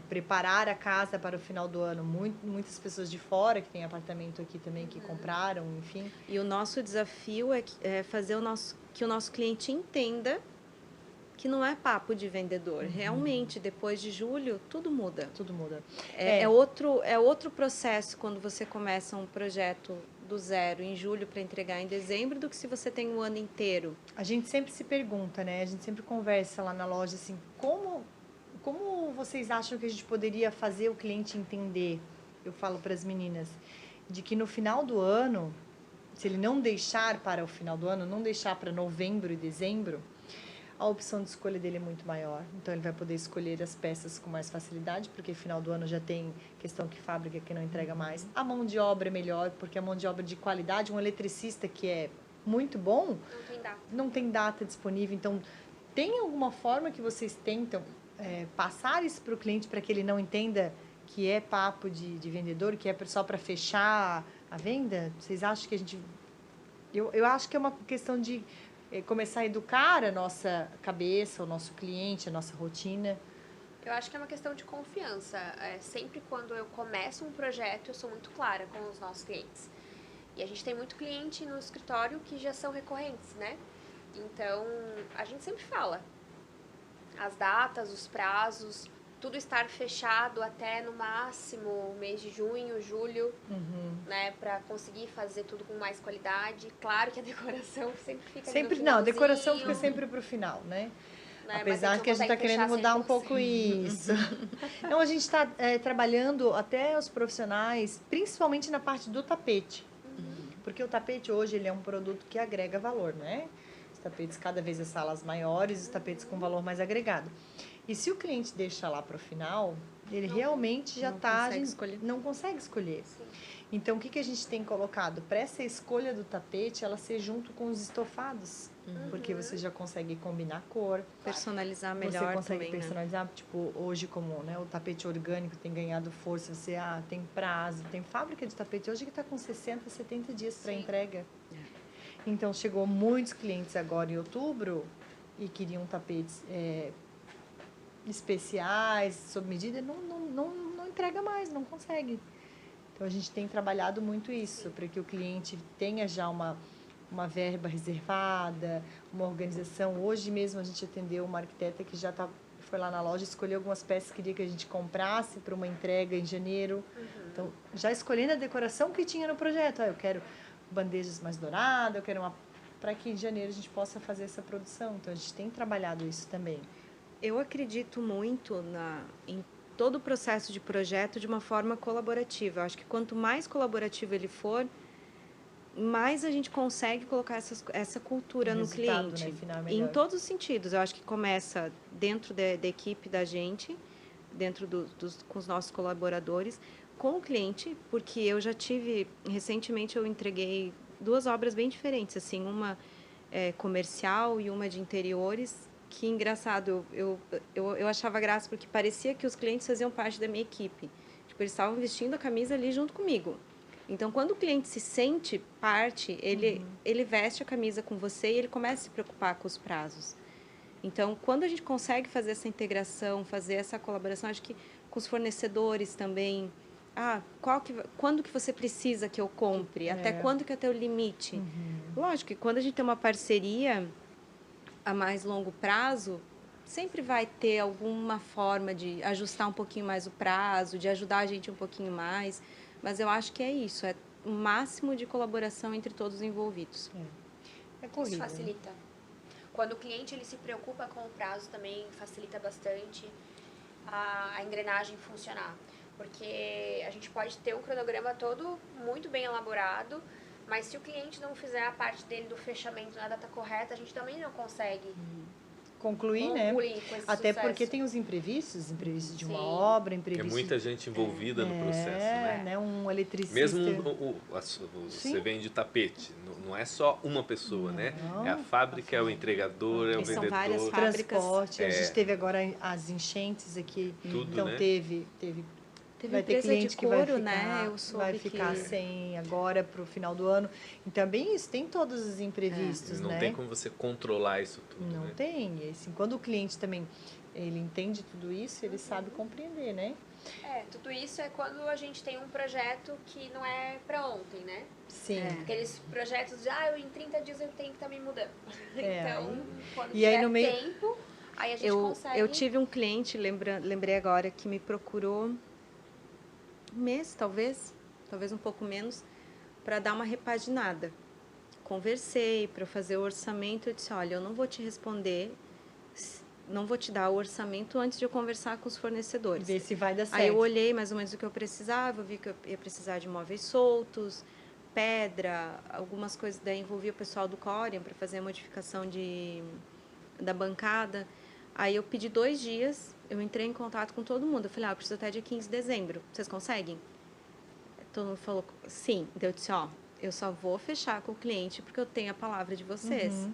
preparar a casa para o final do ano. Muitas pessoas de fora que têm apartamento aqui também, que compraram, enfim. E o nosso desafio é fazer que o nosso cliente entenda que não é papo de vendedor. Realmente, depois de julho, tudo muda. Tudo muda. É outro processo quando você começa um projeto do zero em julho para entregar em dezembro do que se você tem o ano inteiro. A gente sempre se pergunta, né? A gente sempre conversa lá na loja, assim, como vocês acham que a gente poderia fazer o cliente entender? Eu falo para as meninas, de que no final do ano, se ele não deixar para o final do ano, não deixar para novembro e dezembro, a opção de escolha dele é muito maior. Então, ele vai poder escolher as peças com mais facilidade, porque final do ano já tem questão que fábrica que não entrega mais. A mão de obra é melhor, porque a mão de obra de qualidade, um eletricista que é muito bom, não tem data disponível. Então, tem alguma forma que vocês tentam passar isso para o cliente para que ele não entenda que é papo de vendedor, que é só para fechar a venda? Vocês acham que a gente... Eu acho que é uma questão de começar a educar a nossa cabeça, o nosso cliente, a nossa rotina. Eu acho que é uma questão de confiança. Sempre quando eu começo um projeto, eu sou muito clara com os nossos clientes. E a gente tem muito cliente no escritório que já são recorrentes, né? Então, a gente sempre fala as datas, os prazos, tudo estar fechado até no máximo mês de junho, julho, né, para conseguir fazer tudo com mais qualidade. Claro que a decoração sempre fica sempre no não, a decoração fica finalzinho, sempre pro final, né? né? Apesar que a gente está querendo mudar um pouco isso. Então, a gente está trabalhando até os profissionais, principalmente na parte do tapete. Porque o tapete hoje ele é um produto que agrega valor, né? Os tapetes, cada vez as salas maiores, os tapetes com valor mais agregado. E se o cliente deixa lá para o final, ele realmente já não consegue escolher. Sim. Então, o que a gente tem colocado? Para essa escolha do tapete, ela ser junto com os estofados. Porque você já consegue combinar a cor. Personalizar melhor você consegue também, personalizar, tipo, hoje como o tapete orgânico tem ganhado força, você tem prazo, tem fábrica de tapete hoje que está com 60, 70 dias para entrega. Então, chegou muitos clientes agora em outubro e queriam tapetes especiais, sob medida, não entrega mais, não consegue. Então, a gente tem trabalhado muito isso, para que o cliente tenha já uma verba reservada, uma organização. Hoje mesmo a gente atendeu uma arquiteta que já foi lá na loja, escolheu algumas peças que queria que a gente comprasse para uma entrega em janeiro. Então, já escolhendo a decoração que tinha no projeto. Eu quero bandejas mais douradas, eu quero para que em janeiro a gente possa fazer essa produção. Então, a gente tem trabalhado isso também. Eu acredito muito em todo o processo de projeto de uma forma colaborativa. Eu acho que quanto mais colaborativo ele for, mais a gente consegue colocar essa cultura no cliente. Né, final é em melhor. todos os sentidos. Eu acho que começa dentro da equipe da gente, dentro com os nossos colaboradores, com o cliente, porque eu já tive, recentemente eu entreguei 2 obras bem diferentes, assim, uma comercial e uma de interiores, que engraçado, eu achava graça porque parecia que os clientes faziam parte da minha equipe. Tipo, eles estavam vestindo a camisa ali junto comigo. Então, quando o cliente se sente parte, ele veste a camisa com você e ele começa a se preocupar com os prazos. Então, quando a gente consegue fazer essa integração, fazer essa colaboração, acho que com os fornecedores também, quando que você precisa que eu compre? Até quando que é o teu limite? Lógico que quando a gente tem uma parceria a mais longo prazo, sempre vai ter alguma forma de ajustar um pouquinho mais o prazo, de ajudar a gente um pouquinho mais. Mas eu acho que é isso, é o máximo de colaboração entre todos os envolvidos. É corrido. Isso facilita. Quando o cliente ele se preocupa com o prazo, também facilita bastante a engrenagem funcionar. Porque a gente pode ter um cronograma todo muito bem elaborado, mas se o cliente não fizer a parte dele do fechamento na data correta, a gente também não consegue concluir, né? com esse Até sucesso. porque tem os imprevistos de uma Sim. obra, É imprevistos. muita gente envolvida no processo, né? Um eletricista. Mesmo você vende tapete, não é só uma pessoa, né? É a fábrica, é o entregador, é o São vendedor. várias fábricas. Transporte. A gente teve agora as enchentes aqui. Tudo, então né? Teve vai ter empresa cliente de que vai couro, ficar, né? Eu soube vai ficar que... sem agora para o final do ano. Então, bem isso, tem todos os imprevistos, Não né? tem como você controlar isso tudo, Não né? tem. E, assim, quando o cliente também ele entende tudo isso, ele sabe compreender, né? Tudo isso é quando a gente tem um projeto que não é para ontem, né? Sim. Aqueles projetos de, em 30 dias eu tenho que estar me mudando. Então, quando E aí, tiver no meio... tempo, aí a gente consegue... Eu tive um cliente, lembrei agora, que me procurou um mês, talvez um pouco menos, para dar uma repaginada. Conversei para fazer o orçamento, eu disse, olha, eu não vou te responder, não vou te dar o orçamento antes de eu conversar com os fornecedores. Ver se vai dar certo. Aí eu olhei mais ou menos o que eu precisava, vi que eu ia precisar de móveis soltos, pedra, algumas coisas, daí envolvi o pessoal do Corian para fazer a modificação da bancada. Aí eu pedi 2 dias, eu entrei em contato com todo mundo. Eu falei, eu preciso até dia 15 de dezembro. Vocês conseguem? Todo mundo falou, sim. Então eu disse, eu só vou fechar com o cliente porque eu tenho a palavra de vocês.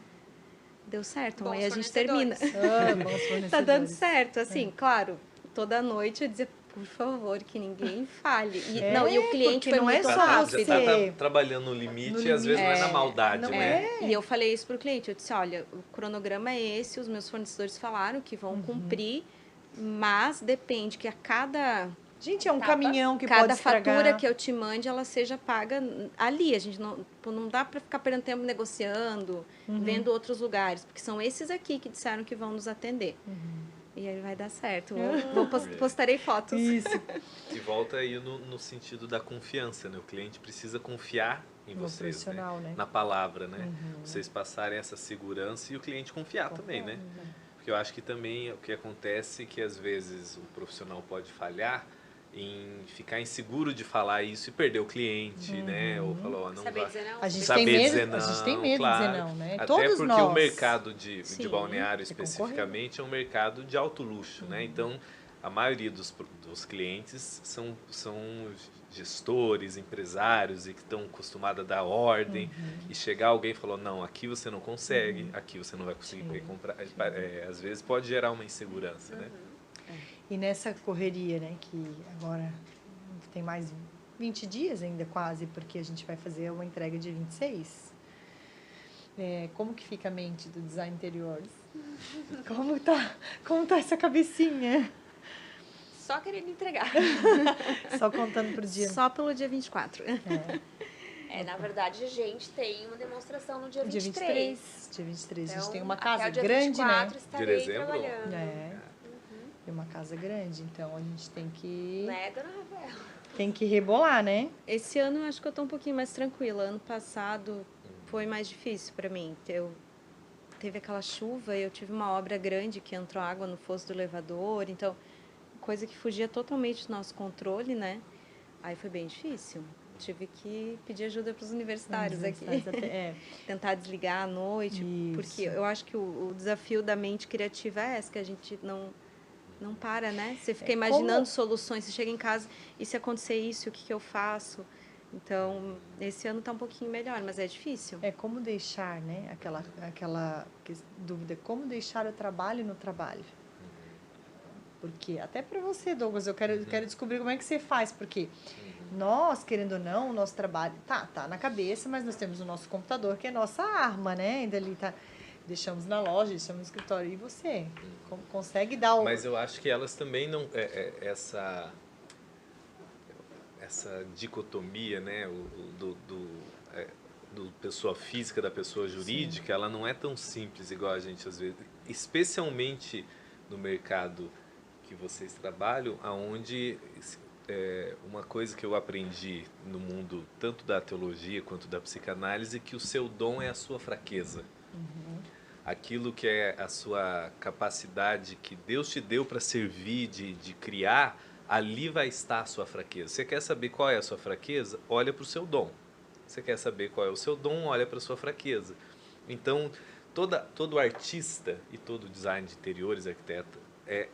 Deu certo, amanhã a gente termina. Bons fornecedores. Tá dando certo, assim, claro, toda noite eu dizia, por favor, que ninguém fale. E o cliente foi não é muito só rápido. Já tá trabalhando no limite e às vezes não é na maldade, né? E eu falei isso pro cliente, eu disse, olha, o cronograma é esse, os meus fornecedores falaram que vão cumprir, mas depende que a cada... Gente, é um caminhão que pode cada estragar. fatura que eu te mande, ela seja paga ali. A gente não dá para ficar perdendo tempo negociando, vendo outros lugares, porque são esses aqui que disseram que vão nos atender. E aí vai dar certo. Postarei fotos. Isso. E volta aí no sentido da confiança, né? O cliente precisa confiar em vocês, né? Na palavra, né? Vocês passarem essa segurança e o cliente confiar também, né? Porque eu acho que também o que acontece é que às vezes o profissional pode falhar em ficar inseguro de falar isso e perder o cliente, né? Ou falar, não vai. Dizer não. A gente Saber tem medo, dizer não, a gente tem medo claro. de dizer não, né? Até Todos porque nós. o mercado de balneário é especificamente é um mercado de alto luxo, né? Então, a maioria dos clientes são gestores, empresários e que estão acostumados a dar ordem e chegar alguém e falar, não, aqui você não consegue, aqui você não vai conseguir comprar. Às vezes pode gerar uma insegurança, né? E nessa correria, né, que agora tem mais 20 dias ainda quase, porque a gente vai fazer uma entrega de 26. Como que fica a mente do design interiores? Como tá essa cabecinha? só querendo entregar. Só contando pro dia. Só pelo dia 24. Na verdade, a gente tem uma demonstração no dia Dia 23. 23. Dia 23. A Então, gente tem uma até casa o dia grande, 24 né? estarei De dezembro? trabalhando. Tem uma casa grande, então a gente tem que... Né, dona Rafaela? Tem que rebolar, né? Esse ano eu acho que eu tô um pouquinho mais tranquila. Ano passado foi mais difícil para mim. Teve aquela chuva e eu tive uma obra grande que entrou água no fosso do elevador, então coisa que fugia totalmente do nosso controle, né? Aí foi bem difícil. Tive que pedir ajuda para os universitários aqui. Tentar desligar à noite, porque eu acho que o desafio da mente criativa é esse, que a gente não para, né? Você fica imaginando soluções, você chega em casa e se acontecer isso, o que eu faço? Então, esse ano está um pouquinho melhor, mas é difícil. É como deixar, né? Aquela dúvida, como deixar o trabalho no trabalho? Porque, até para você, Douglas, eu quero descobrir como é que você faz, porque nós, querendo ou não, o nosso trabalho tá na cabeça, mas nós temos o nosso computador, que é a nossa arma, né? Ainda ali tá... Deixamos na loja, deixamos no escritório. E você? Consegue dar o... Mas eu acho que elas também não... essa dicotomia, né? Do pessoa física da pessoa jurídica, sim, ela não é tão simples igual a gente às vezes... Especialmente no mercado que vocês trabalham, aonde... uma coisa que eu aprendi no mundo tanto da teologia quanto da psicanálise, que o seu dom é a sua fraqueza. Aquilo que é a sua capacidade que Deus te deu para servir, de criar, ali vai estar a sua fraqueza. Você quer saber qual é a sua fraqueza? Olha para o seu dom. Você quer saber qual é o seu dom? Olha para a sua fraqueza. Então, todo artista e todo design de interiores, arquiteto,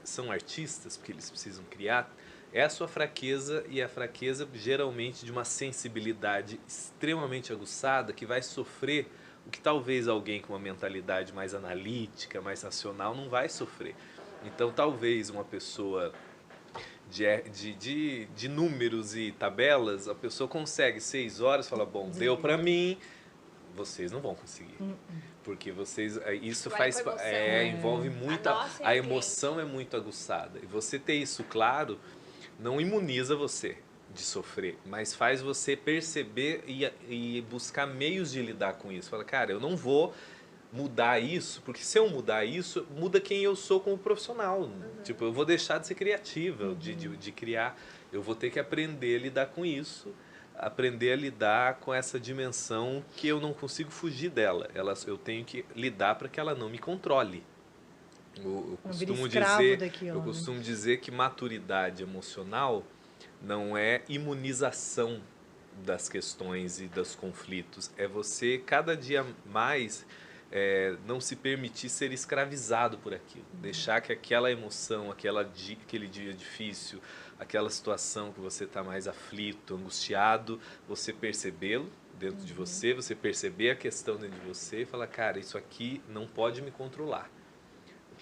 são artistas, porque eles precisam criar. É a sua fraqueza, e a fraqueza geralmente de uma sensibilidade extremamente aguçada, que vai sofrer o que talvez alguém com uma mentalidade mais analítica, mais racional, não vai sofrer. Então, talvez uma pessoa de números e tabelas, a pessoa consegue 6 horas, fala, bom, deu para mim, vocês não vão conseguir. Porque vocês, isso faz, envolve muito, a emoção é muito aguçada. E você ter isso claro não imuniza você de sofrer, mas faz você perceber e buscar meios de lidar com isso. Fala, cara, eu não vou mudar isso, porque se eu mudar isso, muda quem eu sou como profissional. Tipo, eu vou deixar de ser criativa, de criar. Eu vou ter que aprender a lidar com isso, aprender a lidar com essa dimensão que eu não consigo fugir dela. Eu tenho que lidar para que ela não me controle. Eu costumo dizer que maturidade emocional não é imunização das questões e dos conflitos. É você, cada dia mais, não se permitir ser escravizado por aquilo. Deixar que aquela emoção, aquele dia difícil, aquela situação que você está mais aflito, angustiado, você percebê-lo dentro de você, você perceber a questão dentro de você e falar, cara, isso aqui não pode me controlar.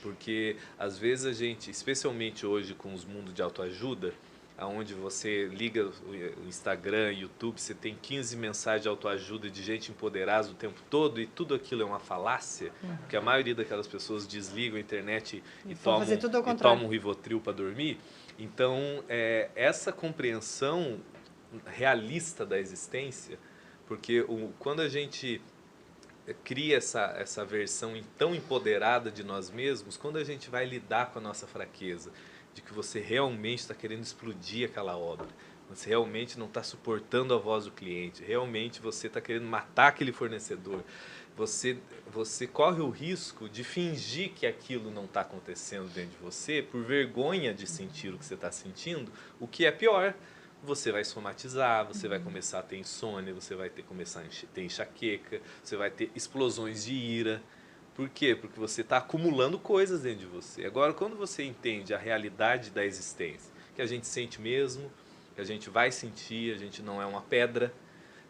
Porque, às vezes, a gente, especialmente hoje com os mundos de autoajuda, onde você liga o Instagram, YouTube, você tem 15 mensagens de autoajuda de gente empoderada o tempo todo, e tudo aquilo é uma falácia, porque a maioria daquelas pessoas desligam a internet e tomam um Rivotril para dormir. Então, essa compreensão realista da existência, porque quando a gente cria essa versão tão empoderada de nós mesmos, quando a gente vai lidar com a nossa fraqueza, de que você realmente está querendo explodir aquela obra, você realmente não está suportando a voz do cliente, realmente você está querendo matar aquele fornecedor, você corre o risco de fingir que aquilo não está acontecendo dentro de você, por vergonha de sentir o que você está sentindo, o que é pior. Você vai somatizar, você vai começar a ter insônia, você vai começar a ter enxaqueca, você vai ter explosões de ira. Por quê? Porque você está acumulando coisas dentro de você. Agora, quando você entende a realidade da existência, que a gente sente mesmo, que a gente vai sentir, a gente não é uma pedra,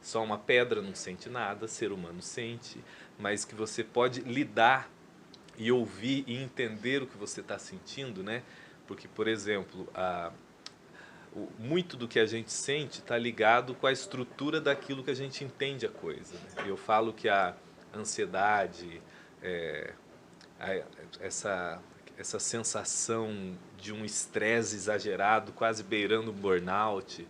só uma pedra não sente nada, ser humano sente, mas que você pode lidar e ouvir e entender o que você está sentindo, né? Porque, por exemplo, muito do que a gente sente está ligado com a estrutura daquilo que a gente entende a coisa, né? Eu falo que a ansiedade, essa sensação de um estresse exagerado, quase beirando um burnout.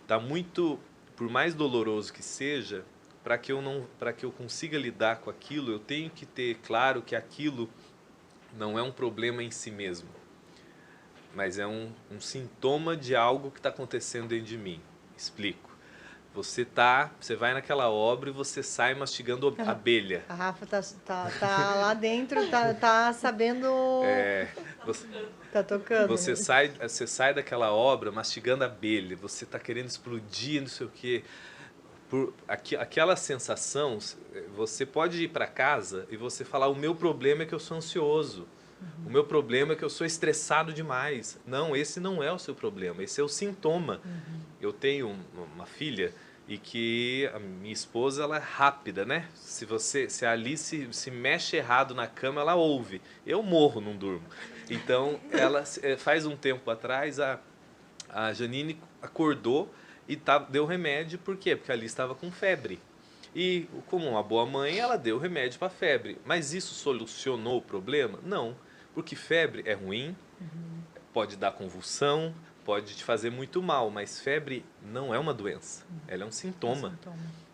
Tá muito, por mais doloroso que seja, para que eu consiga lidar com aquilo, eu tenho que ter claro que aquilo não é um problema em si mesmo, mas é um sintoma de algo que está acontecendo dentro de mim. Explico. Você vai naquela obra e você sai mastigando abelha. A Rafa tá lá dentro, tá sabendo... Você, tá tocando. você sai daquela obra mastigando abelha, você está querendo explodir, não sei o quê. Aquela sensação, você pode ir para casa e você falar, o meu problema é que eu sou ansioso. O meu problema é que eu sou estressado demais. Não, esse não é o seu problema, esse é o sintoma. Eu tenho uma filha e que a minha esposa, ela é rápida, né? Se a Alice se mexe errado na cama, ela ouve. Eu morro, não durmo. Então, faz um tempo atrás, a Janine acordou e deu remédio. Por quê? Porque a Alice estava com febre. E, como uma boa mãe, ela deu remédio para febre. Mas isso solucionou o problema? Não. Porque febre é ruim, pode dar convulsão, pode te fazer muito mal, mas febre não é uma doença, ela é um sintoma.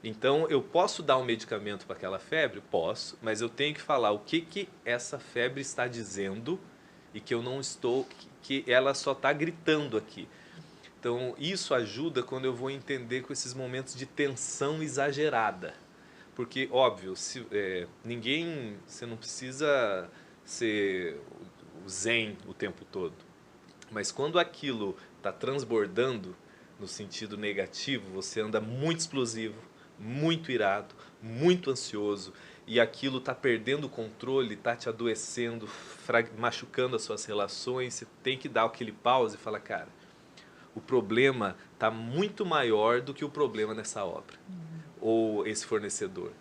Então, eu posso dar um medicamento para aquela febre? Posso, mas eu tenho que falar o que essa febre está dizendo e que eu não estou, que ela só está gritando aqui. Então, isso ajuda quando eu vou entender com esses momentos de tensão exagerada. Porque, óbvio, você não precisa ser o zen o tempo todo. Mas quando aquilo está transbordando no sentido negativo, você anda muito explosivo, muito irado, muito ansioso, e aquilo está perdendo o controle, está te adoecendo, machucando as suas relações, você tem que dar aquele pause e falar, cara, o problema está muito maior do que o problema nessa obra, ou esse fornecedor.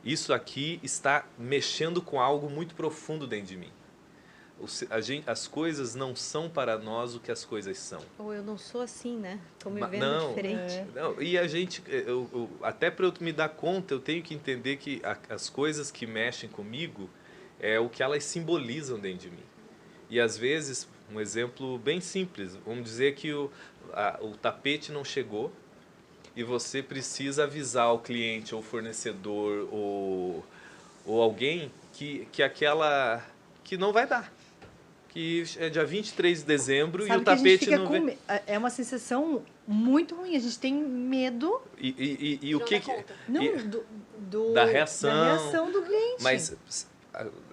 Isso aqui está mexendo com algo muito profundo dentro de mim. As coisas não são para nós o que as coisas são. Ou eu não sou assim, né? Estou me vendo diferente. Não, e a gente, até para eu me dar conta, eu tenho que entender que as coisas que mexem comigo é o que elas simbolizam dentro de mim. E às vezes, um exemplo bem simples, vamos dizer que o tapete não chegou e você precisa avisar o cliente ou o fornecedor ou alguém que não vai dar. Que é dia 23 de dezembro. Sabe, e o tapete não vem. É uma sensação muito ruim, a gente tem medo. E o que... Não, da reação do cliente. Mas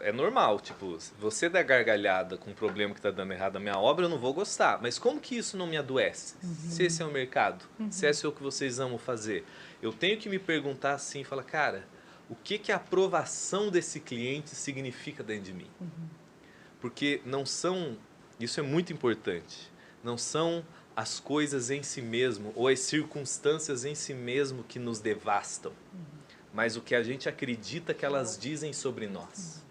é normal, tipo, você dá gargalhada com um problema que está dando errado na minha obra, eu não vou gostar. Mas como que isso não me adoece? Se esse é o mercado, se esse é o que vocês amam fazer. Eu tenho que me perguntar assim, falar, cara, o que a aprovação desse cliente significa dentro de mim? Porque não são, isso é muito importante, não são as coisas em si mesmo ou as circunstâncias em si mesmo que nos devastam, mas o que a gente acredita que elas dizem sobre nós.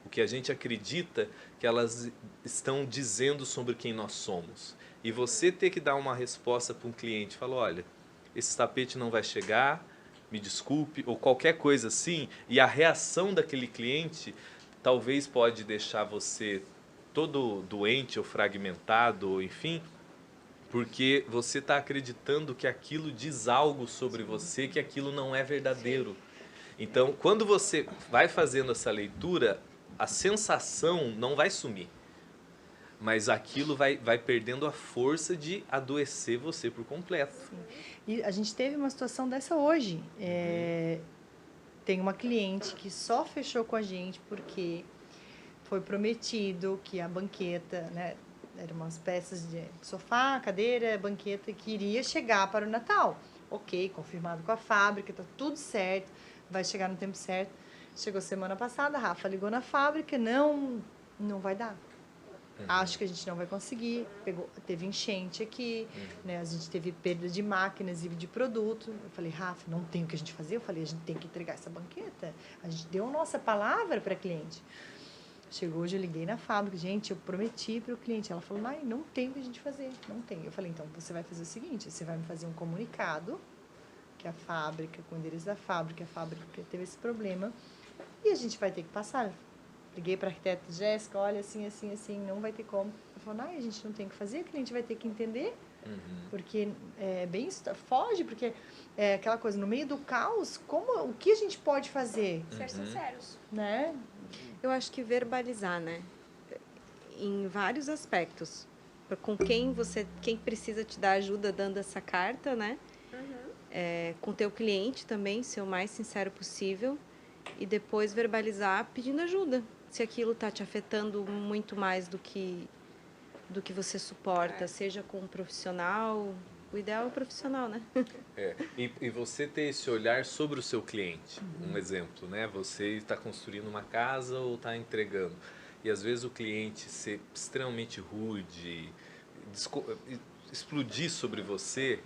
O que a gente acredita que elas estão dizendo sobre quem nós somos. E você ter que dar uma resposta para um cliente, falar, olha, esse tapete não vai chegar, me desculpe, ou qualquer coisa assim, e a reação daquele cliente talvez pode deixar você todo doente ou fragmentado, ou enfim, porque você está acreditando que aquilo diz algo sobre você, que aquilo não é verdadeiro. Então, quando você vai fazendo essa leitura, a sensação não vai sumir, mas aquilo vai perdendo a força de adoecer você por completo. Sim. E a gente teve uma situação dessa hoje. Tem uma cliente que só fechou com a gente porque foi prometido que a banqueta, né, eram umas peças de sofá, cadeira, banqueta, que iria chegar para o Natal. Ok, confirmado com a fábrica, tá tudo certo, vai chegar no tempo certo. Chegou semana passada, a Rafa ligou na fábrica, não vai dar. Acho que a gente não vai conseguir. Teve enchente aqui, né? A gente teve perda de máquinas e de produto. Eu falei, Rafa, não tem o que a gente fazer. Eu falei, a gente tem que entregar essa banqueta. A gente deu a nossa palavra para a cliente. Chegou hoje, eu liguei na fábrica. Gente, eu prometi para o cliente. Ela falou, Mai, não tem o que a gente fazer. Não tem. Eu falei, então você vai fazer o seguinte, você vai me fazer um comunicado que a fábrica, com o endereço da fábrica, a fábrica teve esse problema e a gente vai ter que passar Liguei para a arquiteta Jéssica, olha, assim, assim, assim, não vai ter como. Ela falou, não, a gente não tem que fazer, o cliente vai ter que entender. Porque é bem foge, porque é aquela coisa, no meio do caos, o que a gente pode fazer? Ser sinceros. Né? Eu acho que verbalizar, né? Em vários aspectos. Com quem precisa te dar ajuda dando essa carta, né? Com teu cliente também, ser o mais sincero possível. E depois verbalizar pedindo ajuda. Se aquilo está te afetando muito mais do que você suporta, seja com um profissional, o ideal é o profissional, né? E você ter esse olhar sobre o seu cliente, um exemplo, né? Você está construindo uma casa ou está entregando, e às vezes o cliente ser extremamente rude, explodir sobre você,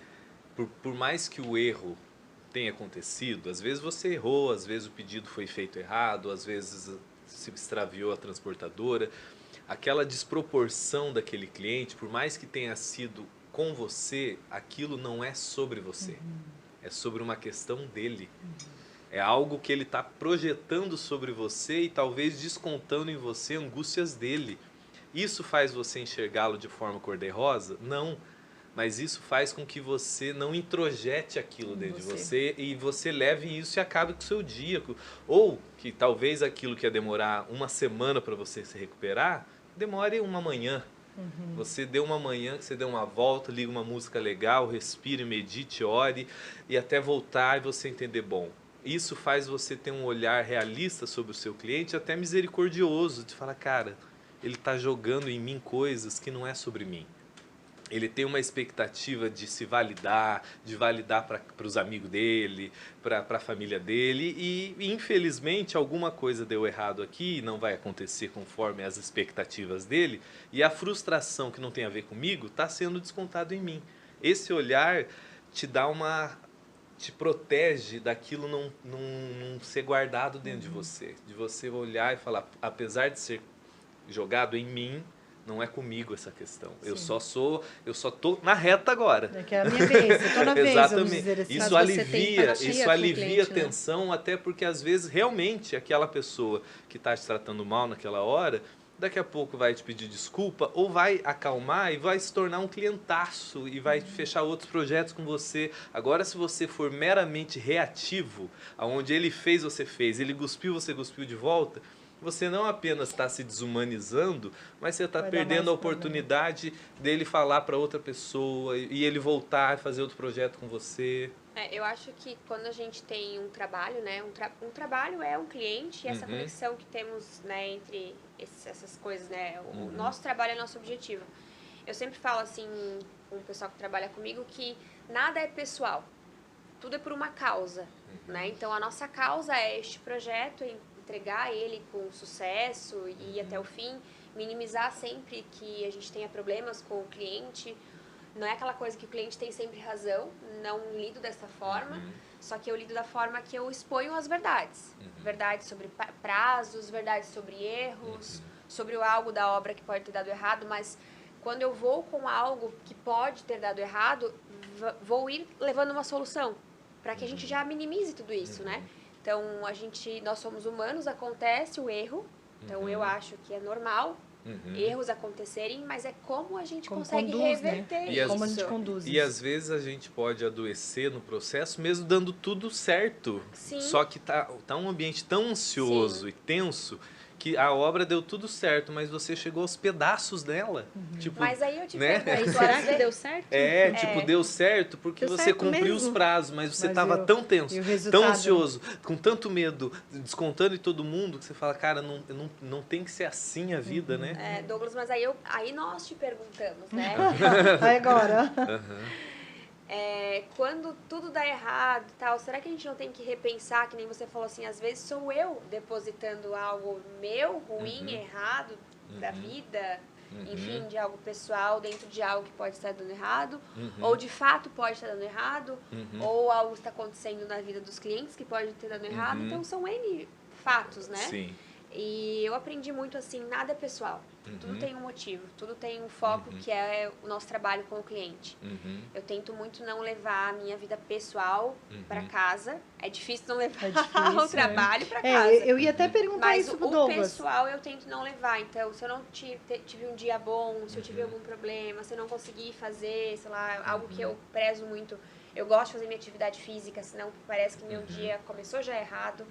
por mais que o erro tenha acontecido, às vezes você errou, às vezes o pedido foi feito errado, às vezes se extraviou a transportadora, aquela desproporção daquele cliente, por mais que tenha sido com você, aquilo não é sobre você. É sobre uma questão dele. É algo que ele está projetando sobre você e talvez descontando em você angústias dele. Isso faz você enxergá-lo de forma cor-de-rosa? Não. Mas isso faz com que você não introjete aquilo dentro de você e você leve isso e acabe com o seu dia. Ou que talvez aquilo que ia demorar uma semana para você se recuperar, demore uma manhã. Você deu uma manhã, você deu uma volta, liga uma música legal, respire, medite, ore e até voltar e você entender, bom, isso faz você ter um olhar realista sobre o seu cliente, até misericordioso, de falar, cara, ele está jogando em mim coisas que não é sobre mim. Ele tem uma expectativa de se validar, de validar para os amigos dele, para a família dele, e infelizmente alguma coisa deu errado aqui, não vai acontecer conforme as expectativas dele, e a frustração que não tem a ver comigo está sendo descontado em mim. Esse olhar te dá te protege daquilo não ser guardado dentro de você olhar e falar, apesar de ser jogado em mim, não é comigo essa questão. Eu só tô na reta agora. É que é a minha vez, eu tô na vez, vamos dizer assim. Isso alivia a tensão, né? Até porque às vezes realmente aquela pessoa que está te tratando mal naquela hora, daqui a pouco vai te pedir desculpa ou vai acalmar e vai se tornar um clientaço e vai fechar outros projetos com você. Agora, se você for meramente reativo, aonde ele fez, você fez, ele cuspiu, você cuspiu de volta, você não apenas está se desumanizando, mas você está perdendo a oportunidade dele falar para outra pessoa e ele voltar a fazer outro projeto com você. Eu acho que quando a gente tem um trabalho, né, um trabalho é um cliente, e essa conexão que temos, né, entre essas coisas, né, o nosso trabalho é nosso objetivo. Eu sempre falo assim com o pessoal que trabalha comigo que nada é pessoal, tudo é por uma causa, né? Então a nossa causa é este projeto, entregar ele com sucesso e ir até o fim, minimizar sempre que a gente tenha problemas com o cliente. Não é aquela coisa que o cliente tem sempre razão, não lido dessa forma, só que eu lido da forma que eu exponho as verdades. Verdades sobre prazos, verdades sobre erros, sobre algo da obra que pode ter dado errado, mas quando eu vou com algo que pode ter dado errado, vou ir levando uma solução, para que a gente já minimize tudo isso, né? Então, nós somos humanos, acontece o erro, então eu acho que é normal erros acontecerem, mas é como a gente consegue reverter isso. Como a gente conduz isso. E às vezes a gente pode adoecer no processo, mesmo dando tudo certo. Sim. Só que tá um ambiente tão ansioso e tenso que a obra deu tudo certo, mas você chegou aos pedaços dela. Tipo, mas aí eu te pergunto, será que deu certo? Deu certo porque deu você certo cumpriu mesmo. os prazos, mas você estava tão tenso, tão ansioso, com tanto medo, descontando em todo mundo, que você fala, cara, não tem que ser assim a vida, né? Douglas, mas aí nós te perguntamos, né? Aí agora. Quando tudo dá errado e tal, será que a gente não tem que repensar, que nem você falou assim, às vezes sou eu depositando algo meu, ruim, errado, da vida, enfim, de algo pessoal, dentro de algo que pode estar dando errado, ou de fato pode estar dando errado, ou algo está acontecendo na vida dos clientes que pode ter dado errado, então são N fatos, né? Sim. E eu aprendi muito assim, nada é pessoal. Tudo tem um motivo, tudo tem um foco que é o nosso trabalho com o cliente. Eu tento muito não levar a minha vida pessoal para casa. É difícil não levar o trabalho para casa. Eu ia até perguntar Mas isso pro o Douglas. pessoal eu tento não levar. Então, se eu não tive um dia bom, se eu tive algum problema, se eu não consegui fazer, sei lá, algo que eu prezo muito. Eu gosto de fazer minha atividade física, senão parece que meu dia começou já errado.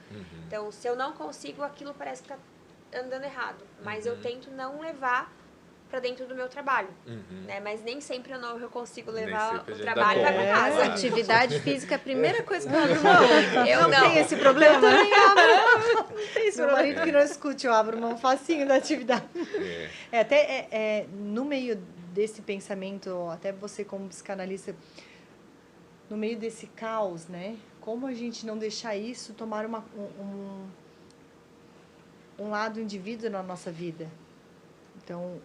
Então, se eu não consigo, aquilo parece que tá andando errado. Mas eu tento não levar para dentro do meu trabalho, né? Mas nem sempre eu consigo levar o trabalho para minha casa. Atividade física é a primeira coisa que eu abro mão. Eu não tenho esse problema. Eu também abro. Não tem esse Meu problema. marido que não escute, eu abro mão facinho da atividade. Até no meio desse pensamento, até você como psicanalista, no meio desse caos, né? Como a gente não deixar isso tomar um lado indivíduo na nossa vida? Então,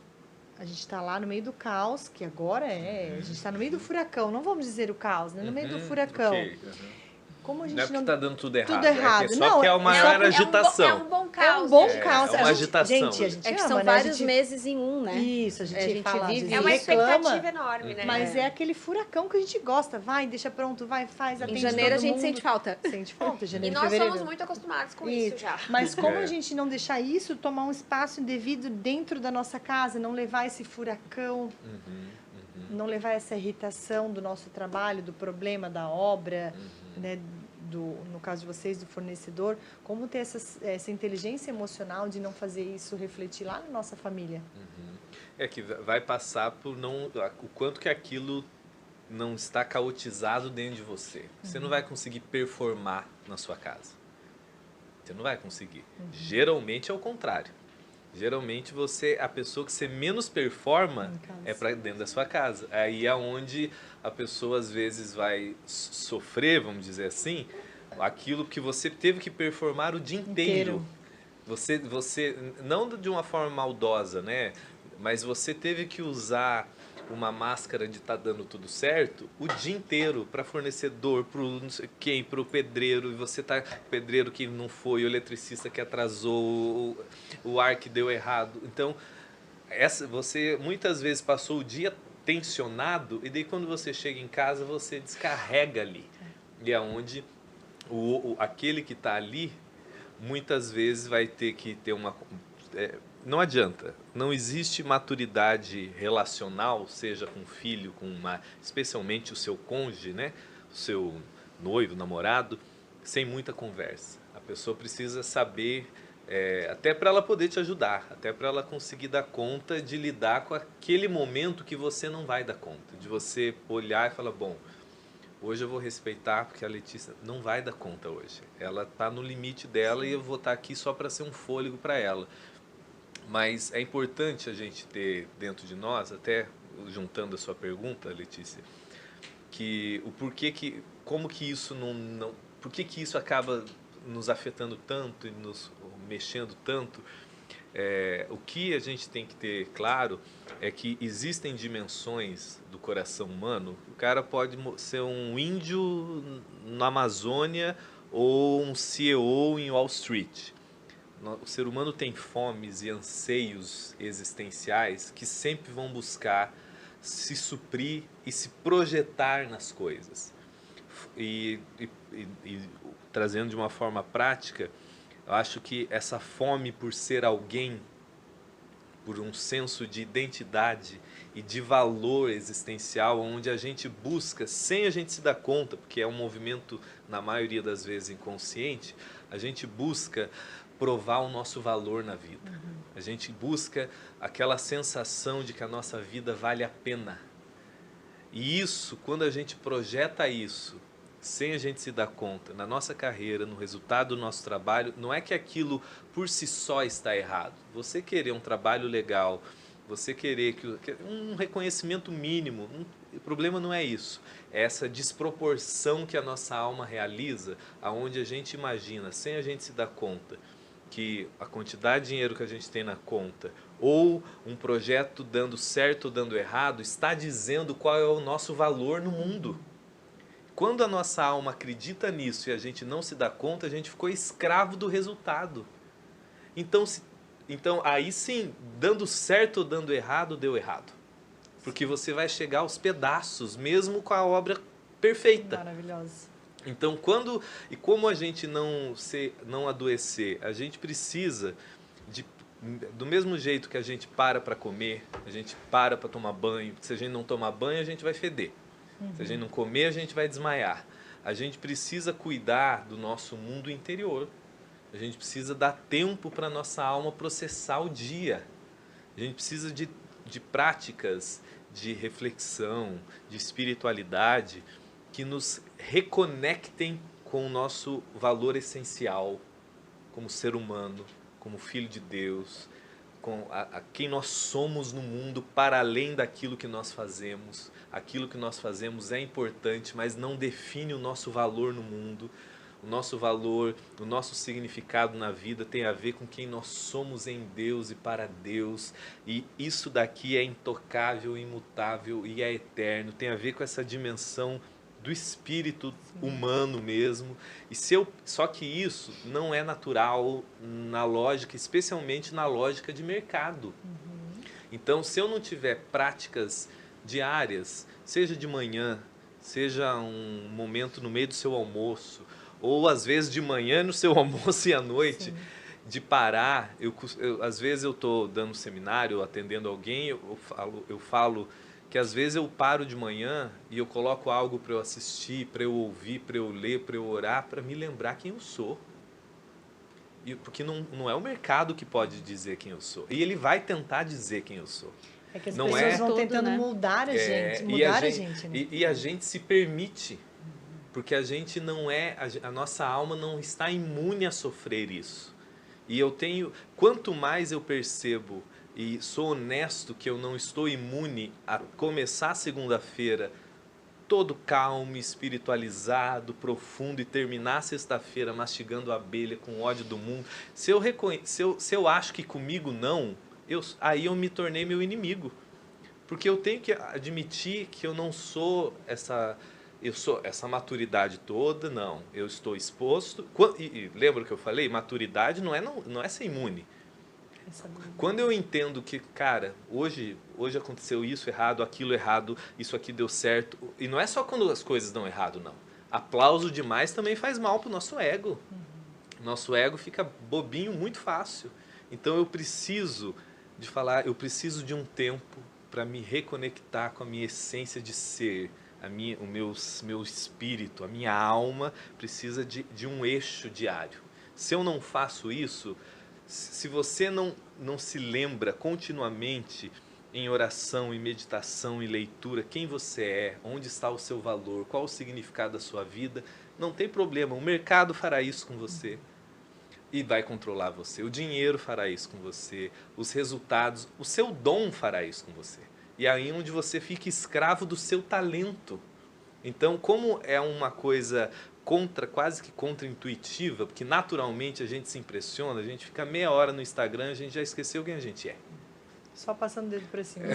a gente está lá no meio do caos, que agora a gente está no meio do furacão, não vamos dizer o caos, né? No meio do furacão. Como a gente não é porque tá dando tudo errado. Tudo errado. É só que é uma agitação. É um bom caos. É um bom caos. É uma agitação. Gente, a gente É que ama, são né? vários meses em um, né? Isso, a gente fala, vive. às vezes É uma reclama, expectativa enorme, né? mas é aquele furacão que a gente gosta. Vai, deixa pronto, vai, faz, atende Em janeiro a todo gente mundo. sente falta. Sente falta, E janeiro, nós fevereiro. somos muito acostumados com isso já. Mas como a gente não deixar isso tomar um espaço indevido dentro da nossa casa, não levar esse furacão, não levar essa irritação do nosso trabalho, do problema, da obra, né? No caso de vocês, do fornecedor, como ter essa inteligência emocional de não fazer isso refletir lá na nossa família? É que vai passar por o quanto que aquilo não está caotizado dentro de você. Você não vai conseguir performar na sua casa. Você não vai conseguir. Geralmente é o contrário. Geralmente a pessoa que você menos performa é para dentro da sua casa. Aí é onde a pessoa às vezes vai sofrer, vamos dizer assim, aquilo que você teve que performar o dia inteiro. Você não de uma forma maldosa, né? Mas você teve que usar uma máscara de tá dando tudo certo o dia inteiro para fornecedor, pro não sei quem, pro pedreiro, e você tá pedreiro que não foi, o eletricista que atrasou, o ar que deu errado. Então, você muitas vezes passou o dia tensionado e daí quando você chega em casa você descarrega ali. E é onde aquele que está ali muitas vezes vai ter que ter não adianta, não existe maturidade relacional, seja com o filho, especialmente o seu cônjuge, né? O seu noivo, namorado, sem muita conversa. A pessoa precisa saber, até para ela poder te ajudar, até para ela conseguir dar conta de lidar com aquele momento que você não vai dar conta, de você olhar e falar, bom, hoje eu vou respeitar porque a Letícia não vai dar conta hoje. Ela está no limite dela e eu vou estar aqui só para ser um fôlego para ela. Mas é importante a gente ter dentro de nós, até juntando a sua pergunta, Letícia, que o porquê que, como que isso por que isso acaba nos afetando tanto e nos mexendo tanto? O que a gente tem que ter claro é que existem dimensões do coração humano. O cara pode ser um índio na Amazônia ou um CEO em Wall Street. O ser humano tem fomes e anseios existenciais que sempre vão buscar se suprir e se projetar nas coisas. E trazendo de uma forma prática, eu acho que essa fome por ser alguém, por um senso de identidade e de valor existencial, onde a gente busca, sem a gente se dar conta, porque é um movimento, na maioria das vezes, inconsciente, a gente busca provar o nosso valor na vida. A gente busca aquela sensação de que a nossa vida vale a pena. E isso, quando a gente projeta isso, sem a gente se dar conta, na nossa carreira, no resultado do nosso trabalho, não é que aquilo por si só está errado. Você querer um trabalho legal, você querer um reconhecimento mínimo, o problema não é isso. É essa desproporção que a nossa alma realiza, aonde a gente imagina, sem a gente se dar conta, que a quantidade de dinheiro que a gente tem na conta ou um projeto dando certo ou dando errado está dizendo qual é o nosso valor no mundo. Quando a nossa alma acredita nisso e a gente não se dá conta, a gente ficou escravo do resultado. Então aí sim, dando certo ou dando errado, deu errado. Porque você vai chegar aos pedaços, mesmo com a obra perfeita. Maravilhoso. Então, como a gente não adoecer, a gente precisa do mesmo jeito que a gente para comer, a gente para tomar banho. Se a gente não tomar banho, a gente vai feder. Se a gente não comer, a gente vai desmaiar. A gente precisa cuidar do nosso mundo interior. A gente precisa dar tempo para a nossa alma processar o dia. A gente precisa de práticas de reflexão, de espiritualidade, que nos reconectem com o nosso valor essencial como ser humano, como filho de Deus, com a quem nós somos no mundo, para além daquilo que nós fazemos. Aquilo que nós fazemos é importante, mas não define o nosso valor no mundo. O nosso valor, o nosso significado na vida tem a ver com quem nós somos em Deus e para Deus. E isso daqui é intocável, imutável e é eterno. Tem a ver com essa dimensão do espírito humano mesmo. Só que isso não é natural na lógica, especialmente na lógica de mercado. Então, se eu não tiver práticas diárias, seja de manhã, seja um momento no meio do seu almoço, ou às vezes de manhã no seu almoço e à noite, de parar. Às vezes eu estou dando seminário, atendendo alguém, eu falo que às vezes eu paro de manhã e eu coloco algo para eu assistir, para eu ouvir, para eu ler, para eu orar, para me lembrar quem eu sou. Porque não é o mercado que pode dizer quem eu sou. E ele vai tentar dizer quem eu sou. É que as Não pessoas é vão tudo, tentando né? mudar a gente, a gente, né? E a gente se permite, porque a gente não é, a nossa alma não está imune a sofrer isso. E quanto mais eu percebo e sou honesto que eu não estou imune a começar a segunda-feira todo calmo, espiritualizado, profundo, e terminar a sexta-feira mastigando abelha com ódio do mundo, se eu acho que comigo não, aí eu me tornei meu inimigo. Porque eu tenho que admitir que eu não sou essa maturidade toda, não. Eu estou exposto. E lembra que eu falei? Maturidade não é ser imune. Quando eu entendo que, cara, hoje aconteceu isso errado, aquilo errado, isso aqui deu certo. E não é só quando as coisas dão errado, não. Aplauso demais também faz mal pro nosso ego. Nosso ego fica bobinho muito fácil. Então eu preciso de um tempo para me reconectar com a minha essência de ser. O meu espírito, a minha alma precisa de um eixo diário. Se eu não faço isso, se você não se lembra continuamente em oração, em meditação, em leitura, quem você é, onde está o seu valor, qual o significado da sua vida, não tem problema, o mercado fará isso com você e vai controlar você, o dinheiro fará isso com você, os resultados, o seu dom fará isso com você. E aí onde você fica escravo do seu talento. Então, como é uma coisa quase que contra-intuitiva, porque naturalmente a gente se impressiona, a gente fica meia hora no Instagram, a gente já esqueceu quem a gente é. Só passando o dedo pra cima.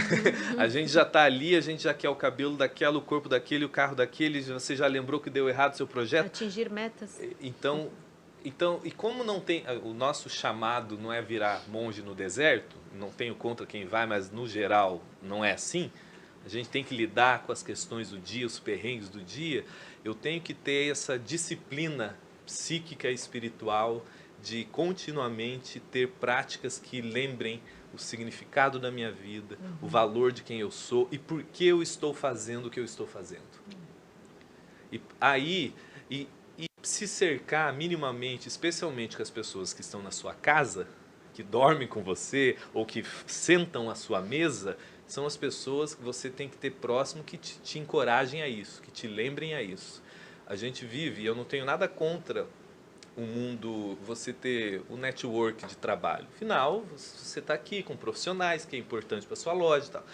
A gente já está ali, a gente já quer o cabelo daquela, o corpo daquele, o carro daquele, você já lembrou que deu errado o seu projeto? Atingir metas. Então, e como não tem, o nosso chamado não é virar monge no deserto, não tenho contra quem vai, mas no geral não é assim, a gente tem que lidar com as questões do dia, os perrengues do dia, eu tenho que ter essa disciplina psíquica e espiritual de continuamente ter práticas que lembrem o significado da minha vida, o valor de quem eu sou e por que eu estou fazendo o que eu estou fazendo. E se cercar minimamente, especialmente com as pessoas que estão na sua casa, que dormem com você ou que sentam à sua mesa, são as pessoas que você tem que ter próximo que te encorajem a isso, que te lembrem a isso. A gente vive, e eu não tenho nada contra o mundo, você ter o network de trabalho. Afinal, você está aqui com profissionais, que é importante para a sua loja e tal.